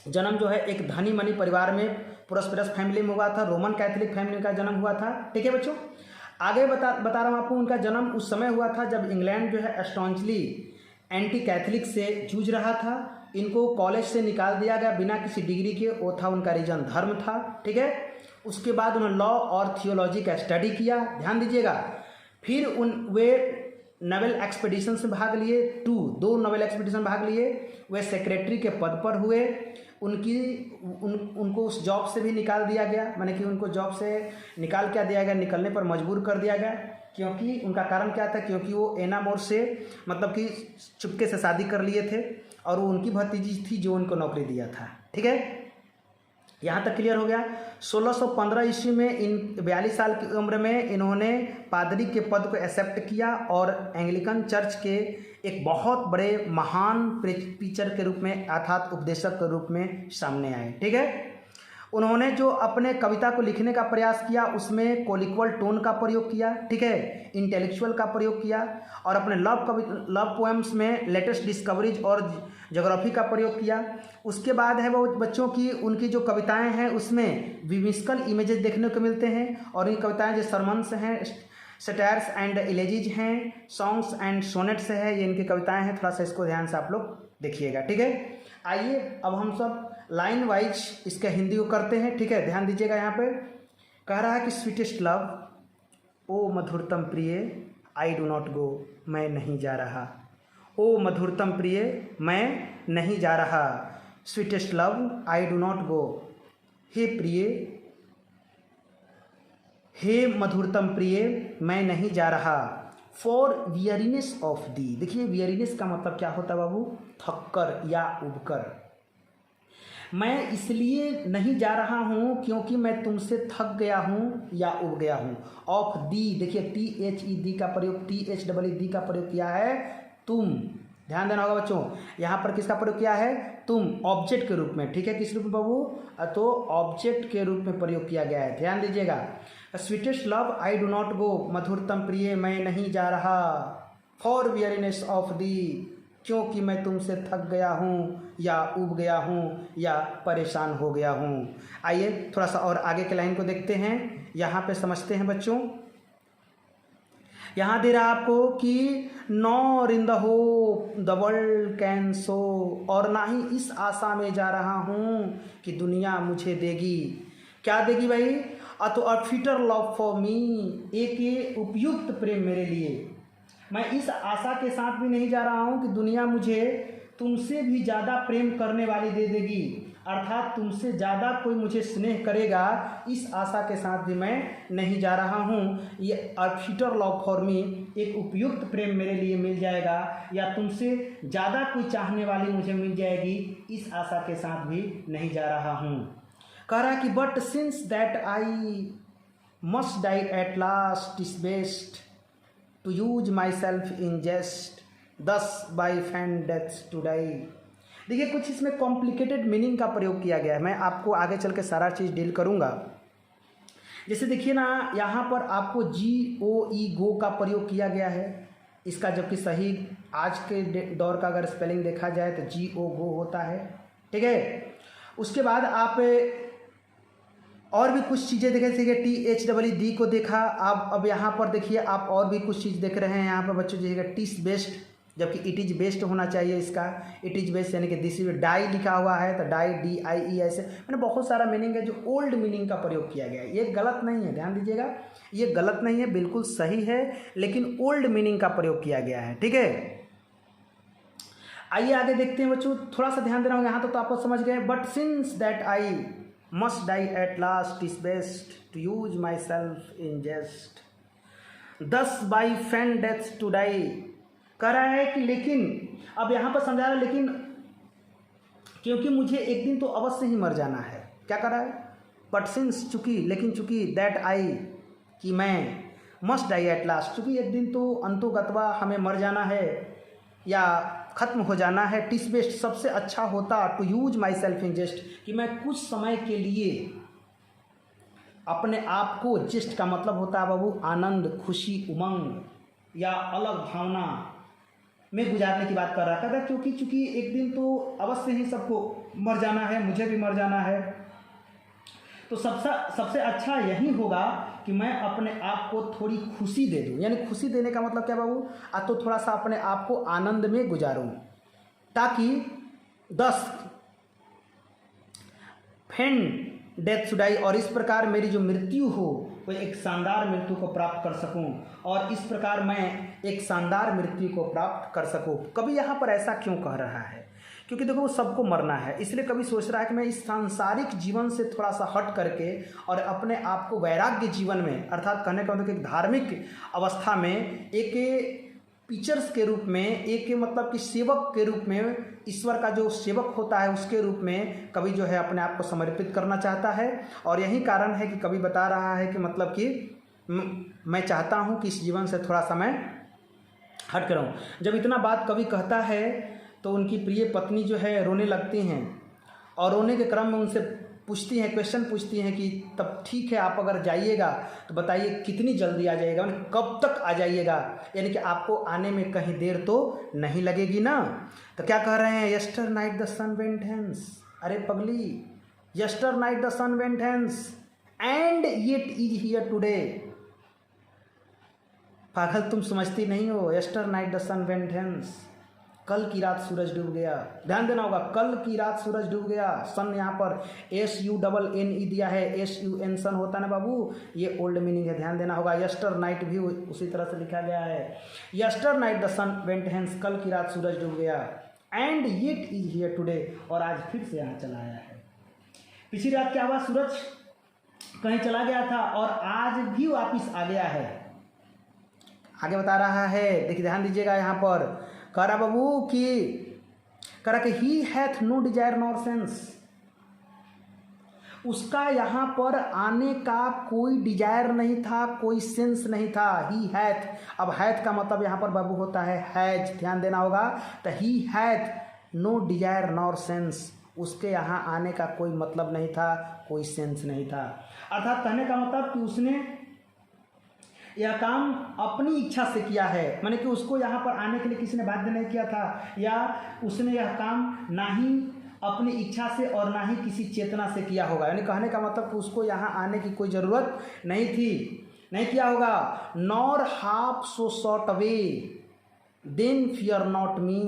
जन्म जो है एक धनी मनी परिवार में, प्रोस्पेरस फैमिली में हुआ था, रोमन कैथोलिक फैमिली का जन्म हुआ था। ठीक है बच्चों, आगे बता रहा हूँ आपको। उनका जन्म उस समय हुआ था जब इंग्लैंड जो है स्टॉन्चली एंटी कैथलिक से जूझ रहा था। इनको कॉलेज से निकाल दिया गया बिना किसी डिग्री के, वो था उनका रीजन धर्म था। ठीक है, उसके बाद उन्होंने लॉ और थियोलॉजी का स्टडी किया, ध्यान दीजिएगा। फिर वे नेवल एक्सपीडिशन में भाग लिए, दो नेवल एक्सपीडिशन भाग लिए। वे सेक्रेटरी के पद पर हुए। उनको उस जॉब से भी निकाल दिया गया, माने कि उनको जॉब से निकाल क्या दिया गया, निकलने पर मजबूर कर दिया गया। क्योंकि उनका कारण क्या था? क्योंकि वो एना मोर से मतलब कि चुपके से शादी कर लिए थे और वो उनकी भतीजी थी जो उनको नौकरी दिया था। ठीक है, यहाँ तक क्लियर हो गया। 1615 ईस्वी में इन 42 साल की उम्र में इन्होंने पादरी के पद को एक्सेप्ट किया और एंग्लिकन चर्च के एक बहुत बड़े महान प्रीचर के रूप में अर्थात उपदेशक के रूप में सामने आए। ठीक है, उन्होंने जो अपने कविता को लिखने का प्रयास किया उसमें कोलिक्वल टोन का प्रयोग किया। ठीक है, इंटेलेक्चुअल का प्रयोग किया और अपने लव पोएम्स में लेटेस्ट डिस्कवरीज और ज्योग्राफी का प्रयोग किया। उसके बाद है वो बच्चों की उनकी जो कविताएं हैं उसमें विमिस्कल इमेजेस देखने को मिलते हैं। और ये कविताएं जो सरमन्स हैं, सटायर्स एंड इलेजीज हैं, सॉन्ग्स एंड सोनेट्स है, ये इनकी कविताएं हैं। थोड़ा सा इसको ध्यान से आप लोग देखिएगा। ठीक है, आइए अब हम सब लाइन वाइज इसका हिंदी को करते हैं। ठीक है, ध्यान दीजिएगा। यहाँ पे कह रहा है कि स्वीटेस्ट लव, ओ मधुरतम प्रिय, आई डू नॉट गो, मैं नहीं जा रहा। ओ मधुरतम प्रिय, मैं नहीं जा रहा। Sweetest love, I do not go. हे प्रिय, हे मधुरतम प्रिय, मैं नहीं जा रहा। फॉर वियरीनेस ऑफ दी, देखिए वियरीनेस का मतलब क्या होता है बाबू? थककर या उबकर। मैं इसलिए नहीं जा रहा हूँ क्योंकि मैं तुमसे थक गया हूँ या उब गया हूँ। ऑफ दी, देखिए THED का प्रयोग, THED का प्रयोग किया है, तुम। ध्यान देना होगा बच्चों, यहाँ पर किसका प्रयोग किया है? तुम, ऑब्जेक्ट के रूप में। ठीक है, किस रूप में बाबू? तो ऑब्जेक्ट के रूप में प्रयोग किया गया है, ध्यान दीजिएगा। Sweetest love, I do not go, मधुरतम प्रिय, मैं नहीं जा रहा। फॉर वियरीनेस ऑफ दी, क्योंकि मैं तुमसे थक गया हूँ या उब गया हूँ या परेशान हो गया हूँ। आइए थोड़ा सा और आगे के लाइन को देखते हैं, यहाँ पे समझते हैं बच्चों। यहाँ दे रहा आपको कि nor in the hope the world can show, और ना ही इस आशा में जा रहा हूँ कि दुनिया मुझे देगी। क्या देगी भाई? तो अ फिटर लव फॉर मी, एक ये उपयुक्त प्रेम मेरे लिए। मैं इस आशा के साथ भी नहीं जा रहा हूँ कि दुनिया मुझे तुमसे भी ज़्यादा प्रेम करने वाली दे देगी, अर्थात तुमसे ज़्यादा कोई मुझे स्नेह करेगा, इस आशा के साथ भी मैं नहीं जा रहा हूँ। ये अ फिटर लव फॉर मी, एक उपयुक्त प्रेम मेरे लिए मिल जाएगा, या तुमसे ज़्यादा कोई चाहने वाली मुझे मिल जाएगी, इस आशा के साथ भी नहीं जा रहा हूँ। कह रहा है कि but since that I must die at last is best to use myself in jest thus by feigned deaths to die. देखिए कुछ इसमें कॉम्प्लिकेटेड मीनिंग का प्रयोग किया गया है, मैं आपको आगे चल के सारा चीज़ डील करूँगा। जैसे देखिए ना, यहाँ पर आपको GOE गो का प्रयोग किया गया है, इसका जबकि सही आज के दौर का अगर स्पेलिंग देखा जाए तो GO गो होता है, ठीक है। उसके बाद आप और भी कुछ चीज़ें देखें, जैसे THED को देखा आप, अब यहाँ पर देखिए आप और भी कुछ चीज़ देख रहे हैं यहाँ पर बच्चों, जैसे टिस बेस्ट, जबकि इट इज़ बेस्ट होना चाहिए इसका, इट इज़ बेस्ट यानी कि दिस इज डाई लिखा हुआ है तो डाई DIE ऐसे, मैंने बहुत सारा मीनिंग है जो ओल्ड मीनिंग का प्रयोग किया गया है। ये गलत नहीं है, ध्यान दीजिएगा, ये गलत नहीं है, बिल्कुल सही है, लेकिन ओल्ड मीनिंग का प्रयोग किया गया है, ठीक है। आइए आगे देखते हैं बच्चों, थोड़ा सा ध्यान देना होगा यहाँ तो आप समझ गए। But since that I must die at last is best to use myself in jest thus by feigned deaths to die. कह रहा है कि लेकिन, अब यहाँ पर समझा रहा है लेकिन, क्योंकि मुझे एक दिन तो अवश्य ही मर जाना है। क्या कर रहा है? बट सिंस, चूँकि, लेकिन चूँकि, दैट आई, कि मैं, मस्ट डाई एट लास्ट, चूँकि एक दिन तो अंतोगत्वा हमें मर जाना है या ख़त्म हो जाना है। टिस बेस्ट, सबसे अच्छा होता to use myself in jest, कि मैं कुछ समय के लिए अपने आप को, जेस्ट का मतलब होता है बाबू आनंद, खुशी, उमंग या अलग भावना में गुजारने की बात कर रहा था, क्योंकि चूँकि एक दिन तो अवश्य ही सबको मर जाना है, मुझे भी मर जाना है, तो सबसे अच्छा यही होगा कि मैं अपने आप को थोड़ी खुशी दे दूँ। यानी खुशी देने का मतलब क्या बाबू, तो थोड़ा सा अपने आप को आनंद में गुजारूँ, ताकि 10 फैंड डेथ टू डाई, और इस प्रकार मेरी जो मृत्यु हो वो एक शानदार मृत्यु को प्राप्त कर सकूं, और इस प्रकार मैं एक शानदार मृत्यु को प्राप्त कर सकूं। कभी यहाँ पर ऐसा क्यों कह रहा है? क्योंकि देखो वो सबको मरना है, इसलिए कभी सोच रहा है कि मैं इस सांसारिक जीवन से थोड़ा सा हट करके और अपने आप को वैराग्य जीवन में, अर्थात कहने का मतलब एक धार्मिक अवस्था में, एक टीचर्स के रूप में, एक मतलब कि सेवक के रूप में, ईश्वर का जो सेवक होता है उसके रूप में कभी जो है अपने आप को समर्पित करना चाहता है। और यही कारण है कि कभी बता रहा है कि मतलब कि मैं चाहता हूँ कि इस जीवन से थोड़ा सा मैं हट कर रहूँ। जब इतना बात कवि कहता है तो उनकी प्रिय पत्नी जो है रोने लगती हैं, और रोने के क्रम में उनसे पूछती हैं, क्वेश्चन पूछती हैं कि तब ठीक है आप अगर जाइएगा तो बताइए कितनी जल्दी आ जाइएगा, यानी कब तक आ जाइएगा, यानी कि आपको आने में कहीं देर तो नहीं लगेगी ना। तो क्या कह रहे हैं? Yesternight the sun went hence, अरे पगली, yesternight the sun went hence and yet is here today. पागल तुम समझती नहीं हो, yesternight the sun went hence, कल की रात सूरज डूब गया। ध्यान देना होगा, कल की रात सूरज डूब गया। सन यहाँ पर SUNNE दिया है, SUN सन होता है ना बाबू, ये ओल्ड मीनिंग है, ध्यान देना होगा। यस्टर नाइट भी उसी तरह से लिखा गया है, yesternight the sun went hence, कल की रात सूरज डूब गया, and yet is here today, और आज फिर से यहाँ चला आया है। पिछली रात क्या हुआ, सूरज कहीं चला गया था और आज भी वापिस आ गया है। आगे बता रहा है, देखिए ध्यान दीजिएगा यहाँ पर, कह रहा बाबू कि कह रहा कि he hath no desire nor sense, उसका यहाँ पर आने का कोई डिजायर नहीं था, कोई सेंस नहीं था। ही हैथ, अब हैथ का मतलब यहाँ पर बाबू होता है हैज, ध्यान देना होगा। तो he hath no desire nor sense, उसके यहाँ आने का कोई मतलब नहीं था, कोई सेंस नहीं था। अर्थात कहने का मतलब कि उसने यह काम अपनी इच्छा से किया है, माने कि उसको यहाँ पर आने के लिए किसी ने बाध्य नहीं किया था, या उसने यह काम ना ही अपनी इच्छा से और ना ही किसी चेतना से किया होगा। यानी कहने का मतलब कि उसको यहाँ आने की कोई ज़रूरत नहीं थी, नहीं किया होगा। Nor half so short away then fear not me,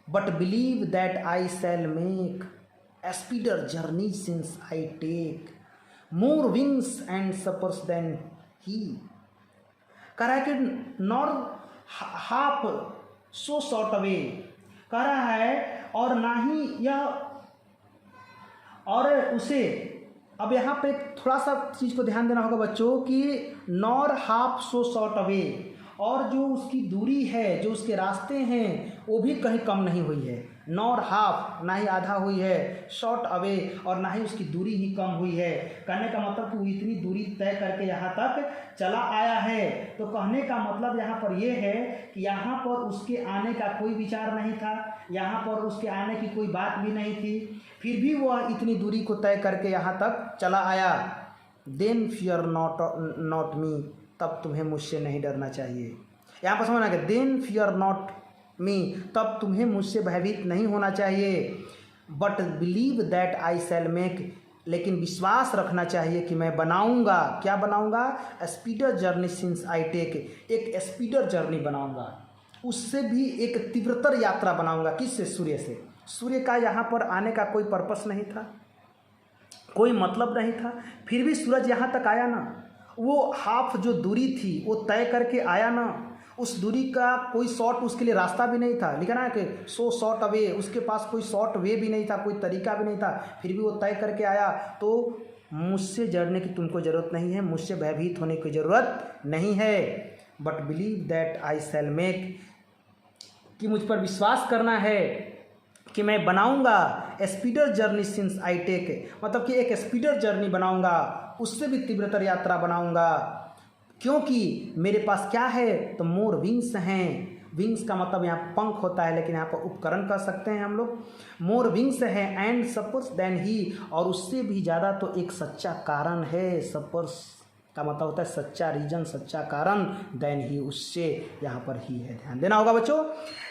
but believe that I shall make a speedier journey since I take more wings and spurs than he. कह रहा है कि nor half so short away, कह रहा है और ना ही यह और उसे, अब यहाँ पे थोड़ा सा चीज़ को ध्यान देना होगा बच्चों कि nor half so short away, और जो उसकी दूरी है, जो उसके रास्ते हैं, वो भी कहीं कम नहीं हुई है। नॉर हाफ, ना ही आधा हुई है, शॉर्ट अवे, और ना ही उसकी दूरी ही कम हुई है। कहने का मतलब कि वो इतनी दूरी तय करके यहाँ तक चला आया है। तो कहने का मतलब यहाँ पर यह है कि यहाँ पर उसके आने का कोई विचार नहीं था, यहाँ पर उसके आने की कोई बात भी नहीं थी, फिर भी वह इतनी दूरी को तय करके यहाँ तक चला आया। देन फियर नॉट मी, तब तुम्हें मुझसे नहीं डरना चाहिए। यहाँ पर समझना कि देन फियर नॉट मी, तब तुम्हें मुझसे भयभीत नहीं होना चाहिए। But believe that I shall make, लेकिन विश्वास रखना चाहिए कि मैं बनाऊंगा। क्या बनाऊंगा? स्पीडर जर्नी सिंस आई टेक, एक स्पीडर जर्नी बनाऊंगा, उससे भी एक तीव्रतर यात्रा बनाऊंगा। किससे? सूर्य से। सूर्य का यहाँ पर आने का कोई पर्पस नहीं था, कोई मतलब नहीं था, फिर भी सूरज यहाँ तक आया ना। वो हाफ जो दूरी थी वो तय करके आया ना, उस दूरी का कोई शॉर्ट उसके लिए रास्ता भी नहीं था। लिखा ना कि सो शॉर्ट अवे, उसके पास कोई शॉर्ट वे भी नहीं था, कोई तरीका भी नहीं था, फिर भी वो तय करके आया। तो मुझसे डरने की तुमको ज़रूरत नहीं है, मुझसे भयभीत होने की ज़रूरत नहीं है। But believe that I shall make, कि मुझ पर विश्वास करना है कि मैं बनाऊंगा स्पीडर जर्नी सिंस आई टेक, मतलब कि एक स्पीडर जर्नी बनाऊंगा, उससे भी तीव्रतर यात्रा बनाऊंगा, क्योंकि मेरे पास क्या है? तो मोर विंग्स हैं। विंग्स का मतलब यहाँ पंख होता है, लेकिन यहाँ पर उपकरण कह सकते हैं हम लोग। मोर विंग्स है एंड सपोर्स देन ही, और उससे भी ज़्यादा तो एक सच्चा कारण है। सपोर्स का मतलब होता है सच्चा रीजन, सच्चा कारण, देन ही, उससे यहाँ पर ही है। ध्यान देना होगा बच्चों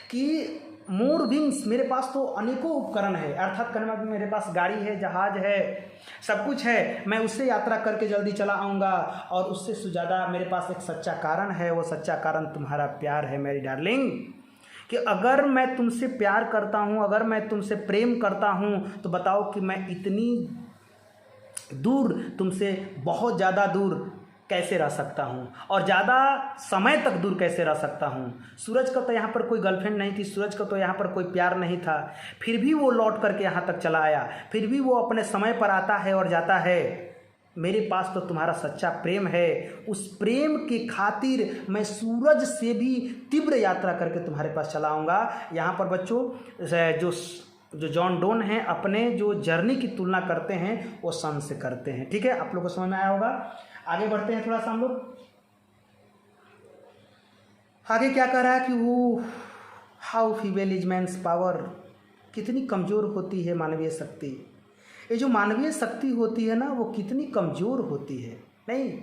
कि मोर विंग्स, मेरे पास तो अनेकों उपकरण है, अर्थात कहने मतलब मेरे पास गाड़ी है, जहाज है, सब कुछ है, मैं उससे यात्रा करके जल्दी चला आऊँगा, और उससे ज़्यादा मेरे पास एक सच्चा कारण है। वो सच्चा कारण तुम्हारा प्यार है मेरी डार्लिंग, कि अगर मैं तुमसे प्यार करता हूँ, अगर मैं तुमसे प्रेम करता हूँ, तो बताओ कि मैं इतनी दूर तुमसे बहुत ज़्यादा दूर कैसे रह सकता हूँ, और ज़्यादा समय तक दूर कैसे रह सकता हूँ। सूरज का तो यहाँ पर कोई गर्लफ्रेंड नहीं थी, सूरज का तो यहाँ पर कोई प्यार नहीं था, फिर भी वो लौट करके यहाँ तक चला आया, फिर भी वो अपने समय पर आता है और जाता है। मेरे पास तो तुम्हारा सच्चा प्रेम है, उस प्रेम के खातिर मैं सूरज से भी तीव्र यात्रा करके तुम्हारे पास चला आऊँगा। यहाँ पर बच्चों जो जॉन डोन हैं अपने जो जर्नी की तुलना करते हैं वो सन से करते हैं। ठीक है, आप लोगों को समझ में आया होगा। आगे बढ़ते हैं थोड़ा सा हम लोग। आगे क्या कह रहा है कि वो how feeble is man's power, कितनी कमज़ोर होती है मानवीय शक्ति। ये जो मानवीय शक्ति होती है ना, वो कितनी कमज़ोर होती है। नहीं,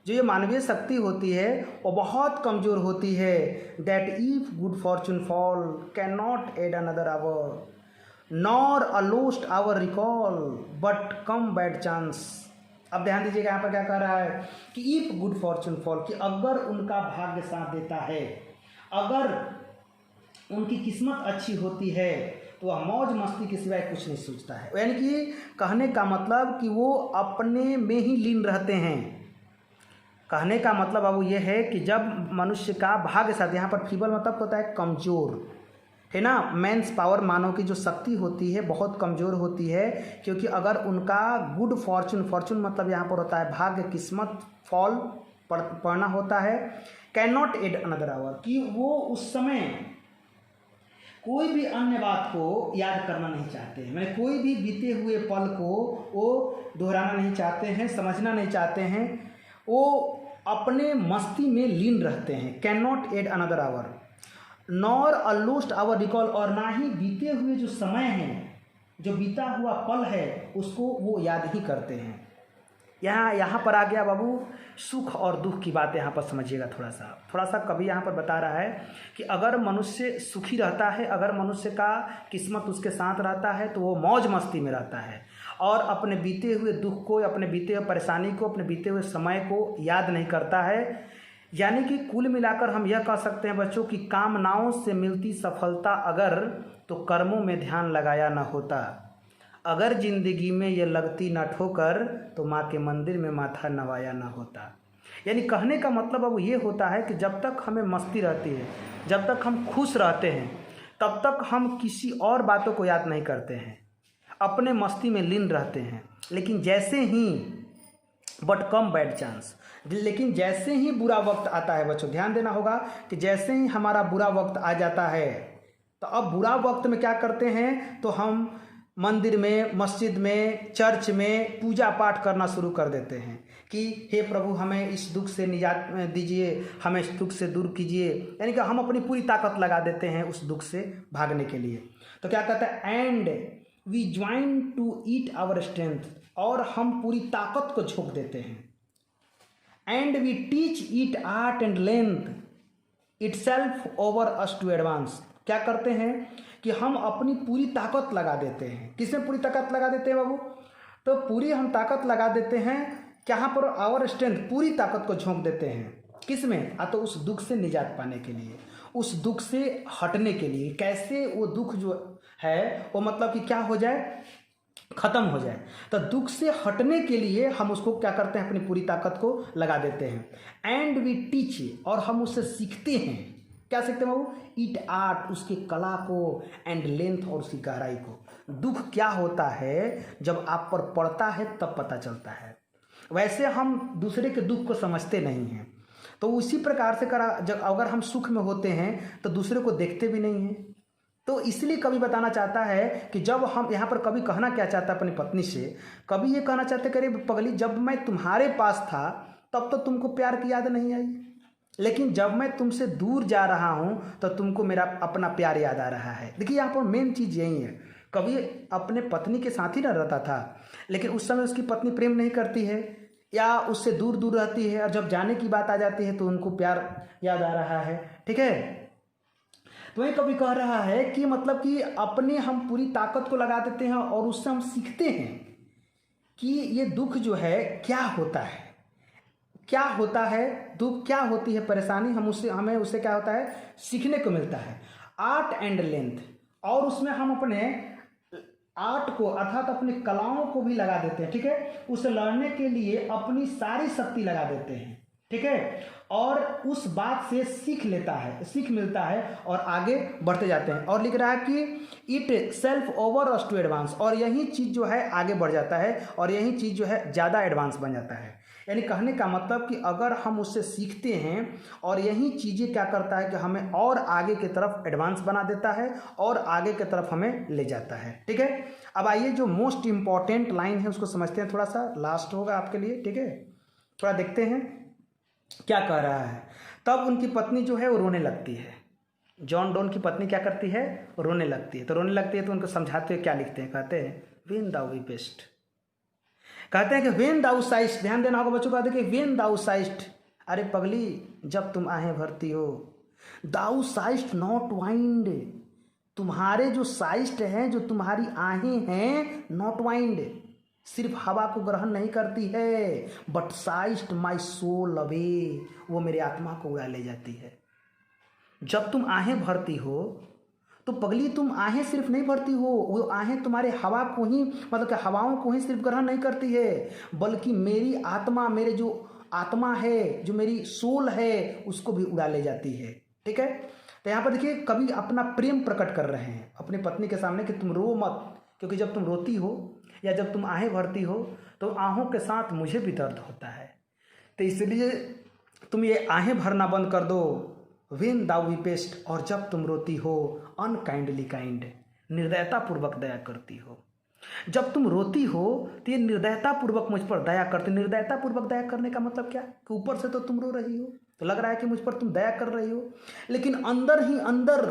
जो ये मानवीय शक्ति होती है वो बहुत कमज़ोर होती है। That if good fortune fall cannot add another hour nor a lost hour recall but come bad chance. अब ध्यान दीजिएगा यहाँ पर क्या कह रहा है कि इफ गुड फॉर्चून फॉल, कि अगर उनका भाग्य साथ देता है, अगर उनकी किस्मत अच्छी होती है, तो वह मौज मस्ती के सिवाय कुछ नहीं सोचता है। यानी कि कहने का मतलब कि वो अपने में ही लीन रहते हैं। कहने का मतलब अब ये है कि जब मनुष्य का भाग्य साथ, यहाँ पर फीबल मतलब होता है कमज़ोर, है ना। मेंस पावर, मानव की जो शक्ति होती है बहुत कमज़ोर होती है, क्योंकि अगर उनका गुड फॉर्चून, फॉर्चून मतलब यहाँ पर होता है भाग्य, किस्मत, फॉल पड़ना होता है, cannot add another hour, कि वो उस समय कोई भी अन्य बात को याद करना नहीं चाहते हैं, मैंने कोई भी बीते हुए पल को वो दोहराना नहीं चाहते हैं, समझना नहीं चाहते हैं, वो अपने मस्ती में लीन रहते हैं। Cannot add another hour nor a lost hour recall, और ना ही बीते हुए जो समय है, जो बीता हुआ पल है, उसको वो याद ही करते हैं। यहाँ पर आ गया बाबू सुख और दुख की बात। यहाँ पर समझिएगा थोड़ा सा कभी यहाँ पर बता रहा है कि अगर मनुष्य सुखी रहता है, अगर मनुष्य का किस्मत उसके साथ रहता है, तो वो मौज मस्ती में रहता है और अपने बीते हुए दुख को, अपने बीते हुए परेशानी को, अपने बीते हुए समय को याद नहीं करता है। यानी कि कुल मिलाकर हम यह कह सकते हैं बच्चों कि कामनाओं से मिलती सफलता अगर, तो कर्मों में ध्यान लगाया न होता। अगर जिंदगी में ये लगती न ठोकर, तो माँ के मंदिर में माथा नवाया न होता। यानी कहने का मतलब अब ये होता है कि जब तक हमें मस्ती रहती है, जब तक हम खुश रहते हैं, तब तक हम किसी और बातों को याद नहीं करते हैं, अपने मस्ती में लीन रहते हैं। लेकिन जैसे ही बट कम बैड चांस, लेकिन जैसे ही बुरा वक्त आता है बच्चों, ध्यान देना होगा कि जैसे ही हमारा बुरा वक्त आ जाता है, तो अब बुरा वक्त में क्या करते हैं, तो हम मंदिर में, मस्जिद में, चर्च में पूजा पाठ करना शुरू कर देते हैं कि हे प्रभु हमें इस दुख से निजात दीजिए, हमें इस दुख से दूर कीजिए। यानी कि हम अपनी पूरी ताकत लगा देते हैं उस दुख से भागने के लिए। तो क्या कहता है, and we join to it our strength, और हम पूरी ताकत को झोंक देते हैं। And we teach it art and length itself over us to advance. क्या करते हैं कि हम अपनी पूरी ताकत लगा देते हैं। किसमें पूरी ताकत लगा देते हैं बाबू, तो पूरी हम ताकत लगा देते हैं कहाँ पर, आवर स्ट्रेंथ, पूरी ताकत को झोंक देते हैं किसमें, तो उस दुख से निजात पाने के लिए, उस दुख से हटने के लिए। कैसे वो दुख जो है वो मतलब कि क्या हो जाए, खत्म हो जाए। तो दुख से हटने के लिए हम उसको क्या करते हैं, अपनी पूरी ताकत को लगा देते हैं। एंड वी टीच, और हम उससे सीखते हैं। क्या सीखते हैं बाबू, इट आर्ट, उसकी कला को, एंड लेंथ, और उसकी गहराई को। दुख क्या होता है जब आप पर पड़ता है तब पता चलता है। वैसे हम दूसरे के दुख को समझते नहीं हैं, तो उसी प्रकार से जब अगर हम सुख में होते हैं तो दूसरे को देखते भी नहीं हैं। तो इसलिए कभी बताना चाहता है कि जब हम यहाँ पर कभी कहना क्या चाहता है अपनी पत्नी से, कभी ये कहना चाहते कि अरे पगली, जब मैं तुम्हारे पास था तब तो तुमको प्यार की याद नहीं आई, लेकिन जब मैं तुमसे दूर जा रहा हूँ तो तुमको मेरा अपना प्यार याद आ रहा है। देखिए यहाँ पर मेन चीज़ यही है। कभी अपने पत्नी के साथ ही न रहता था, लेकिन उस समय उसकी पत्नी प्रेम नहीं करती है या उससे दूर दूर रहती है, और जब जाने की बात आ जाती है तो उनको प्यार याद आ रहा है। ठीक है, तो वही कभी कह रहा है कि मतलब कि अपने हम पूरी ताकत को लगा देते हैं और उससे हम सीखते हैं कि ये दुख जो है क्या होता है, क्या होता है दुख, क्या होती है परेशानी, हमें उससे क्या होता है सीखने को मिलता है। आर्ट एंड लेंथ, और उसमें हम अपने आर्ट को अर्थात अपनी कलाओं को भी लगा देते हैं। ठीक है, उसे लड़ने के लिए अपनी सारी शक्ति लगा देते हैं। ठीक है, और उस बात से सीख मिलता है और आगे बढ़ते जाते हैं। और लिख रहा है कि itself over us to advance, और यही चीज़ जो है आगे बढ़ जाता है और यही चीज़ जो है ज़्यादा एडवांस बन जाता है। यानी कहने का मतलब कि अगर हम उससे सीखते हैं और यही चीज़ें क्या करता है कि हमें और आगे की तरफ एडवांस बना देता है और आगे की तरफ हमें ले जाता है। ठीक है, अब आइए जो मोस्ट इम्पॉर्टेंट लाइन है उसको समझते हैं, थोड़ा सा लास्ट होगा आपके लिए। ठीक है, थोड़ा देखते हैं क्या कह रहा है। तब उनकी पत्नी जो है वो रोने लगती है। जॉन डोन की पत्नी क्या करती है, रोने लगती है। तो रोने लगती है तो उनको समझाते हुए क्या लिखते हैं, कहते हैं व्हेन दाउ वीपेस्ट, कहते हैं कि व्हेन दाउ साइस्ट, ध्यान देना होगा बच्चों, कहते हैं कि व्हेन दाउ साइस्ट, अरे पगली जब तुम आहें भरती हो, दाउ साइस्ट नॉट वाइंड, तुम्हारे जो साइस्ट हैं, जो तुम्हारी आहें हैं, नॉट वाइंड, सिर्फ हवा को ग्रहण नहीं करती है, बट साइस्ट माई सोल अवे, वो मेरे आत्मा को उड़ा ले जाती है। जब तुम आहें भरती हो तो पगली तुम आहें सिर्फ नहीं भरती हो, वो आहें तुम्हारे हवा को ही, मतलब कि हवाओं को ही सिर्फ ग्रहण नहीं करती है, बल्कि मेरी आत्मा, मेरे जो आत्मा है, जो मेरी सोल है, उसको भी उड़ा ले जाती है। ठीक है, तो यहाँ पर देखिए कवि अपना प्रेम प्रकट कर रहे हैं अपनी पत्नी के सामने कि तुम रो मत, क्योंकि जब तुम रोती हो या जब तुम आहें भरती हो तो आहों के साथ मुझे भी दर्द होता है, तो इसलिए तुम ये आहें भरना बंद कर दो। व्हेन दाउ वीपेस्ट, और जब तुम रोती हो, अनकाइंडली काइंड, निर्दयतापूर्वक दया करती हो। जब तुम रोती हो तो ये निर्दयतापूर्वक मुझ पर दया करती। निर्दयतापूर्वक दया करने का मतलब क्या, कि ऊपर से तो तुम रो रही हो तो लग रहा है कि मुझ पर तुम दया कर रही हो, लेकिन अंदर ही अंदर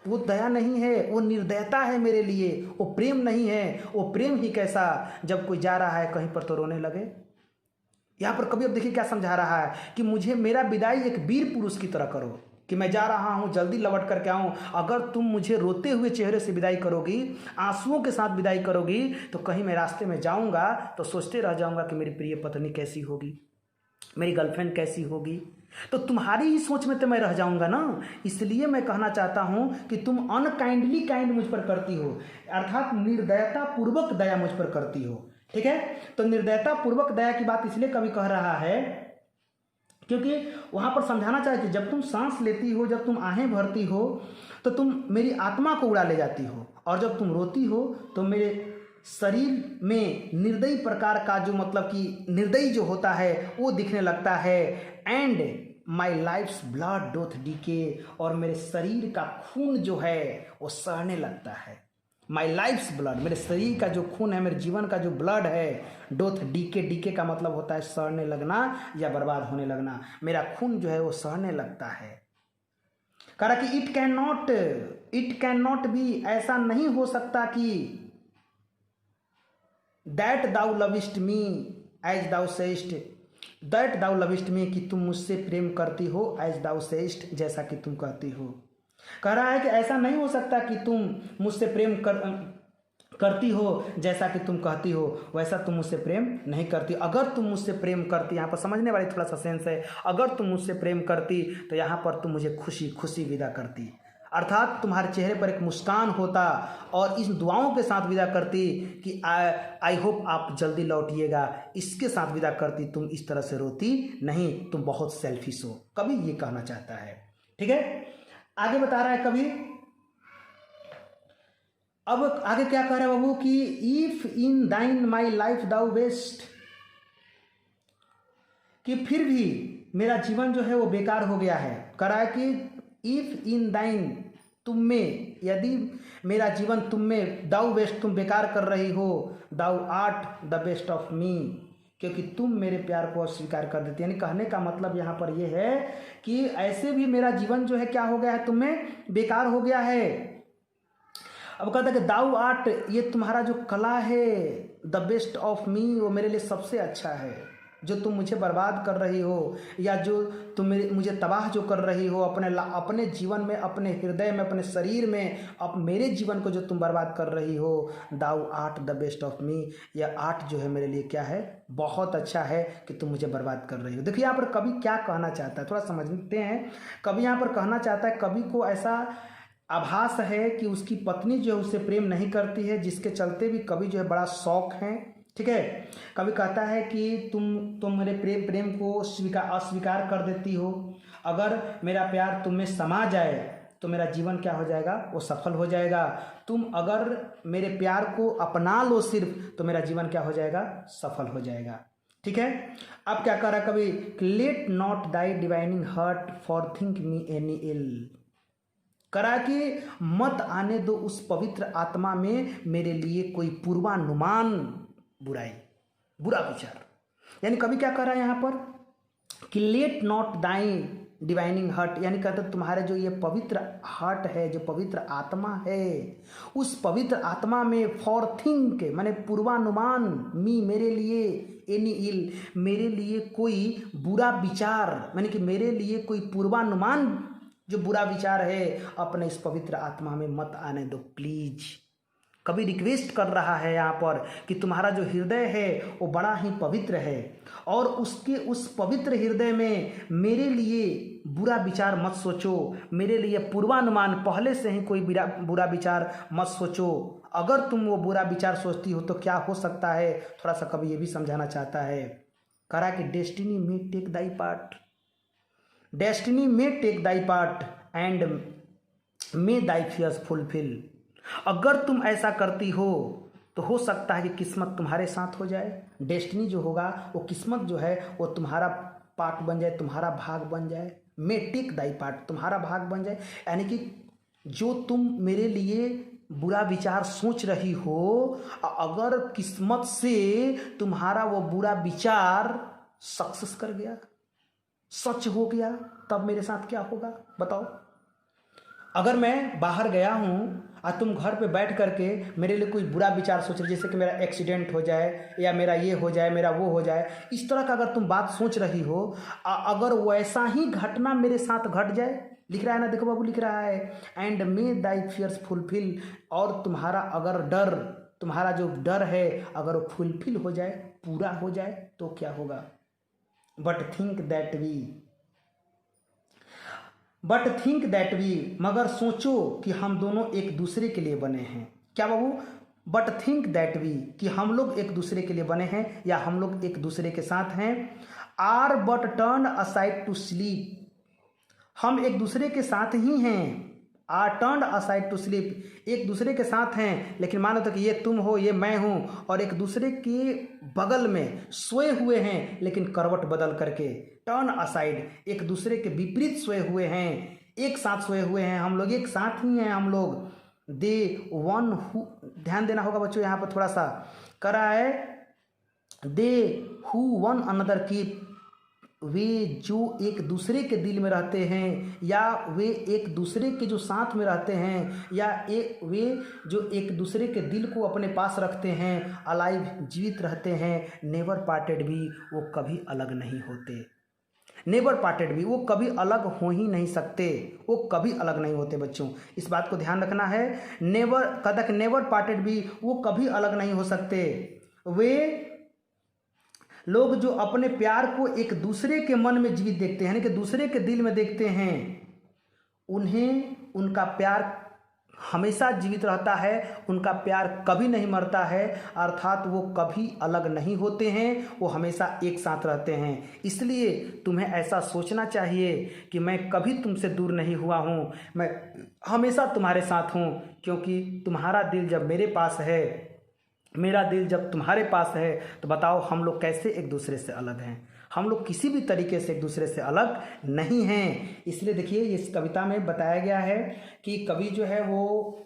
वो दया नहीं है, वो निर्दयता है मेरे लिए, वो प्रेम नहीं है। वो प्रेम ही कैसा जब कोई जा रहा है कहीं पर तो रोने लगे। यहाँ पर कभी अब देखिए क्या समझा रहा है कि मुझे मेरा विदाई एक वीर पुरुष की तरह करो, कि मैं जा रहा हूँ, जल्दी लौट करके आऊँ। अगर तुम मुझे रोते हुए चेहरे से विदाई करोगी, आंसुओं के साथ विदाई करोगी, तो कहीं मैं रास्ते में जाऊँगा तो सोचते रह जाऊँगा कि मेरी प्रिय पत्नी कैसी होगी, मेरी गर्लफ्रेंड कैसी होगी, तो तुम्हारी ही सोच में तो मैं रह जाऊंगा ना। इसलिए मैं कहना चाहता हूं कि तुम अनकाइंडली काइंड मुझ पर करती हो, अर्थात निर्दयता पूर्वक दया मुझ पर करती हो। ठीक है, तो निर्दयता पूर्वक दया की बात इसलिए कवि कह रहा है क्योंकि वहाँ पर समझाना चाहे कि जब तुम सांस लेती हो, जब तुम आहें भरती हो, तो तुम मेरी आत्मा को उड़ा ले जाती हो, और जब तुम रोती हो तो मेरे शरीर में निर्दयी प्रकार का जो मतलब कि निर्दयी जो होता है वो दिखने लगता है। And my life's blood doth decay, और मेरे शरीर का खून जो है वो सड़ने लगता है। माई लाइफ्स ब्लड, मेरे शरीर का जो खून है, मेरे जीवन का जो ब्लड है, डोथ डीके, डीके का मतलब होता है सड़ने लगना या बर्बाद होने लगना। मेरा खून जो है वो सड़ने लगता है। कहा कि इट कैन नॉट बी, ऐसा नहीं हो सकता कि that thou lovest me as thou sayest, that thou lovest me, कि तुम मुझसे प्रेम करती हो, एज दाउ सेस्ट, जैसा कि तुम कहती हो। कह रहा है कि ऐसा नहीं हो सकता कि तुम मुझसे प्रेम करती हो, जैसा कि तुम कहती हो वैसा तुम मुझसे प्रेम नहीं करती। अगर तुम मुझसे प्रेम करती, यहाँ पर समझने वाली थोड़ा सा सेंस है, अगर तुम मुझसे प्रेम करती तो यहाँ पर तुम मुझे खुशी खुशी विदा करती, अर्थात तुम्हारे चेहरे पर एक मुस्कान होता और इस दुआओं के साथ विदा करती कि आई होप आप जल्दी लौटिएगा, इसके साथ विदा करती। तुम इस तरह से रोती नहीं, तुम बहुत सेल्फिश हो, कवि ये कहना चाहता है। ठीक है, आगे बता रहा है कवि। अब आगे क्या कह रहा है बाबू कि इफ इन दाइन माई लाइफ दाउ वेस्ट, कि फिर भी मेरा जीवन जो है वो बेकार हो गया है। कह रहा है कि इफ इन दाइन, तुम में, यदि मेरा जीवन तुम में, दाउ वेस्ट, तुम बेकार कर रही हो, thou art the best of me, क्योंकि तुम मेरे प्यार को अस्वीकार कर देती। यानी कहने का मतलब यहाँ पर यह है कि ऐसे भी मेरा जीवन जो है क्या हो गया है, तुम में बेकार हो गया है। अब कहता है कि दाउ आर्ट, ये तुम्हारा जो कला है, द बेस्ट ऑफ मी, वो मेरे लिए सबसे अच्छा है। जो तुम मुझे बर्बाद कर रही हो, या जो तुम मुझे तबाह जो कर रही हो अपने जीवन में, अपने हृदय में, अपने शरीर में, अब मेरे जीवन को जो तुम बर्बाद कर रही हो, thou art the best of me, यह आर्ट जो है मेरे लिए क्या है, बहुत अच्छा है कि तुम मुझे बर्बाद कर रही हो। देखिए यहाँ पर कवि क्या कहना चाहता है, थोड़ा समझते हैं। कवि यहाँ पर कहना चाहता है, कवि को ऐसा आभास है कि उसकी पत्नी जो है उससे प्रेम नहीं करती है, जिसके चलते भी कवि जो है बड़ा शौक है। ठीक है, कवि कहता है कि तुम मेरे प्रेम को अस्वीकार कर देती हो। अगर मेरा प्यार तुम में समा जाए तो मेरा जीवन क्या हो जाएगा, वो सफल हो जाएगा। तुम अगर मेरे प्यार को अपना लो सिर्फ, तो मेरा जीवन क्या हो जाएगा, सफल हो जाएगा। ठीक है, अब क्या कह रहा कवि, let not thy divining heart forethink me any ill, करा कि मत आने दो उस पवित्र आत्मा में मेरे लिए कोई पूर्वानुमान बुराई, बुरा विचार। यानी कवि क्या कर रहा है यहाँ पर कि late not thy divining heart, यानी कहते तुम्हारे जो ये पवित्र हार्ट है, जो पवित्र आत्मा है, उस पवित्र आत्मा में फॉर थिंक माने पूर्वानुमान, मी मेरे लिए, एनी इल मेरे लिए कोई बुरा विचार, माने कि मेरे लिए कोई पूर्वानुमान जो बुरा विचार है, अपने इस पवित्र आत्मा में मत आने दो प्लीज। कभी रिक्वेस्ट कर रहा है यहाँ पर कि तुम्हारा जो हृदय है वो बड़ा ही पवित्र है, और उसके उस पवित्र हृदय में मेरे लिए बुरा विचार मत सोचो, मेरे लिए पूर्वानुमान पहले से ही कोई बुरा विचार मत सोचो। अगर तुम वो बुरा विचार सोचती हो तो क्या हो सकता है, थोड़ा सा कभी ये भी समझाना चाहता है। कहा कि डेस्टिनी में टेक दाई पार्ट, डेस्टिनी में take thy part and may thy fears fulfil. अगर तुम ऐसा करती हो तो हो सकता है कि किस्मत तुम्हारे साथ हो जाए। डेस्टिनी जो होगा वो किस्मत जो है वो तुम्हारा पार्ट बन जाए, तुम्हारा भाग बन जाए। मे टेक दाई पार्ट, तुम्हारा भाग बन जाए, यानी कि जो तुम मेरे लिए बुरा विचार सोच रही हो, अगर किस्मत से तुम्हारा वो बुरा विचार सक्सेस कर गया, सच हो गया, तब मेरे साथ क्या होगा बताओ। अगर मैं बाहर गया हूँ और तुम घर पे बैठ करके मेरे लिए कोई बुरा विचार सोच रहे, जैसे कि मेरा एक्सीडेंट हो जाए, या मेरा ये हो जाए, मेरा वो हो जाए, इस तरह का अगर तुम बात सोच रही हो, अगर वैसा ही घटना मेरे साथ घट जाए, लिख रहा है ना, देखो बाबू लिख रहा है and may thy fears fulfil, और तुम्हारा अगर डर, तुम्हारा जो डर है अगर वो फुलफिल हो जाए, पूरा हो जाए, तो क्या होगा। बट थिंक दैट वी, मगर सोचो कि हम दोनों एक दूसरे के लिए बने हैं। क्या बाबू, बट थिंक दैट वी, कि हम लोग एक दूसरे के लिए बने हैं, या हम लोग एक दूसरे के साथ हैं। Are but turn aside to sleep. हम एक दूसरे के साथ ही हैं, are turn aside to sleep, एक दूसरे के साथ हैं, लेकिन मानो तो कि ये तुम हो ये मैं हूँ, और एक दूसरे के बगल में सोए हुए हैं लेकिन करवट बदल करके। टर्न असाइड, एक दूसरे के विपरीत सोए हुए हैं, एक साथ सोए हुए हैं हम लोग, एक साथ ही हैं हम लोग। दे वन हु, ध्यान देना होगा बच्चों यहाँ पर थोड़ा सा करा है, दे हु वन अनदर कीप, वे जो एक दूसरे के दिल में रहते हैं, या वे एक दूसरे के जो साथ में रहते हैं, या वे जो एक दूसरे के दिल को अपने पास रखते हैं, अलाइव जीवित रहते हैं, नेवर पार्टेड भी, वो कभी अलग नहीं होते। नेवर पार्टेड भी, वो कभी अलग हो ही नहीं सकते, वो कभी अलग नहीं होते बच्चों, इस बात को ध्यान रखना है। नेवर कदक नेवर पार्टेड भी, वो कभी अलग नहीं हो सकते। वे लोग जो अपने प्यार को एक दूसरे के मन में जीवित देखते हैं, यानी कि दूसरे के दिल में देखते हैं, उन्हें उनका प्यार हमेशा जीवित रहता है, उनका प्यार कभी नहीं मरता है, अर्थात वो कभी अलग नहीं होते हैं, वो हमेशा एक साथ रहते हैं। इसलिए तुम्हें ऐसा सोचना चाहिए कि मैं कभी तुमसे दूर नहीं हुआ हूँ, मैं हमेशा तुम्हारे साथ हूँ, क्योंकि तुम्हारा दिल जब मेरे पास है, मेरा दिल जब तुम्हारे पास है, तो बताओ हम लोग कैसे एक दूसरे से अलग हैं? हम लोग किसी भी तरीके से एक दूसरे से अलग नहीं हैं। इसलिए देखिए इस कविता में बताया गया है कि कवि जो है वो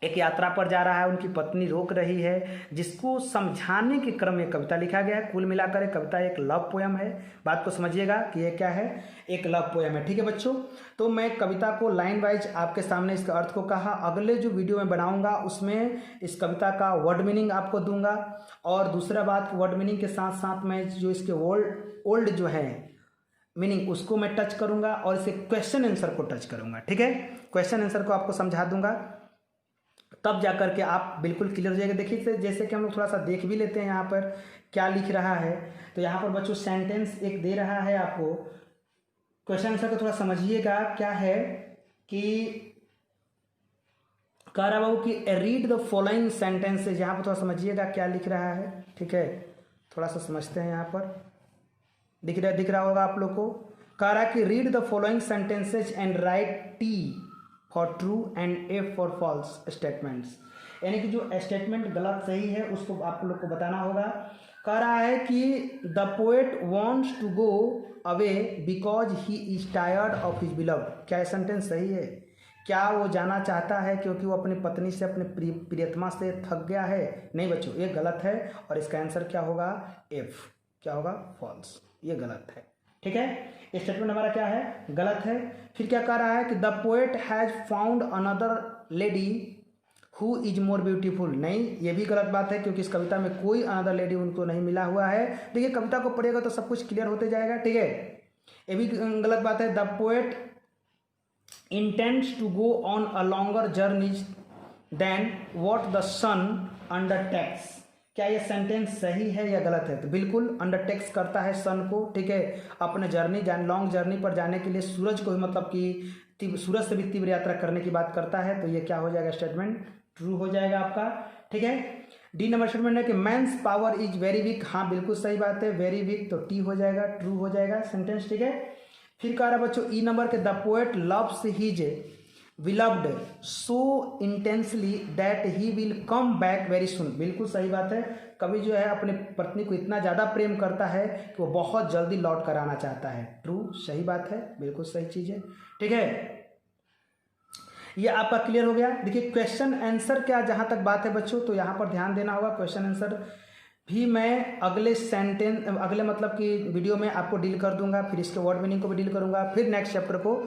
एक यात्रा पर जा रहा है, उनकी पत्नी रोक रही है, जिसको समझाने के क्रम में कविता लिखा गया है। कुल मिलाकर एक कविता एक लव पोयम है। बात को समझिएगा कि ये क्या है, एक लव पोयम है। ठीक है बच्चों, तो मैं कविता को लाइन वाइज आपके सामने इसके अर्थ को कहा, अगले जो वीडियो में बनाऊंगा उसमें इस कविता का वर्ड मीनिंग आपको दूंगा, और दूसरा बात वर्ड मीनिंग के साथ साथ मैं जो इसके ओल्ड जो है मीनिंग उसको मैं टच करूंगा, और इसे क्वेश्चन आंसर को टच करूंगा। ठीक है, क्वेश्चन आंसर को आपको समझा दूंगा, तब जाकर के आप बिल्कुल क्लियर हो जाएगा। देखिए जैसे कि हम लोग थोड़ा सा देख भी लेते हैं यहाँ पर क्या लिख रहा है। तो यहाँ पर बच्चों सेंटेंस एक दे रहा है आपको, क्वेश्चन आंसर को थोड़ा समझिएगा। क्या है कि कह रहा बाबू कि रीड द फॉलोइंग सेंटेंसेज, यहाँ पर थोड़ा समझिएगा क्या लिख रहा है। ठीक है, थोड़ा सा समझते हैं। यहाँ पर दिख रहा होगा आप लोग को। कह रहा कि read the following sentences and write T for true and F for false statements, यानी कि जो स्टेटमेंट गलत सही है उसको आप लोग को बताना होगा। कह रहा है कि the poet wants to go away because he is tired of his beloved. क्या ये सेंटेंस सही है? क्या वो जाना चाहता है क्योंकि वो अपनी पत्नी से, अपने प्रियतमा से थक गया है? नहीं बच्चों, ये गलत है, और इसका आंसर क्या होगा? एफ। क्या होगा? फॉल्स। ये गलत है। ठीक है, स्टेटमेंट हमारा क्या है? गलत है। फिर क्या कह रहा है कि the poet has found another lady who is more beautiful. नहीं, ये भी गलत बात है, क्योंकि इस कविता में कोई अनदर लेडी उनको नहीं मिला हुआ है। देखिए कविता को पढ़िएगा तो सब कुछ क्लियर होते जाएगा। ठीक है, ये भी गलत बात है। The poet intends to go on a longer journey than what the sun undertakes. क्या ये सेंटेंस सही है या गलत है? तो बिल्कुल अंडरटेक्स करता है सन को। ठीक है, अपने लॉन्ग जर्नी पर जाने के लिए सूरज को ही, मतलब कि सूरज से भी तीव्र यात्रा करने की बात करता है। तो ये क्या हो जाएगा? स्टेटमेंट ट्रू हो जाएगा आपका। ठीक है, डी नंबर स्टेटमेंट है कि man's power is very weak. हाँ बिल्कुल सही बात है, वेरी वीक, तो टी हो जाएगा, ट्रू हो जाएगा सेंटेंस। ठीक है, फिर कह रहा बच्चों ई नंबर के the poet loves his beloved so intensely that he will come back very soon। बिल्कुल सही बात है, कवि जो है अपने पत्नी को इतना ज़्यादा प्रेम करता है कि वो बहुत जल्दी लौट कर आना चाहता है। ट्रू, सही बात है, बिल्कुल सही चीज़ है। ठीक है, ये आपका क्लियर हो गया। देखिए क्वेश्चन आंसर क्या जहाँ तक बात है बच्चों, तो यहाँ पर ध्यान देना होगा। क्वेश्चन आंसर भी मैं अगले मतलब कि वीडियो में आपको डील कर दूंगा, फिर इसके वर्ड मीनिंग को भी डील करूंगा, फिर नेक्स्ट चैप्टर को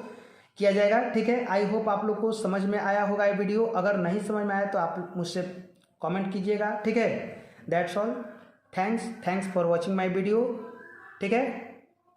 किया जाएगा। ठीक है, आई होप आप लोग को समझ में आया होगा ये वीडियो। अगर नहीं समझ में आया तो आप मुझसे कमेंट कीजिएगा। ठीक है, that's all, thanks for watching my video. ठीक है।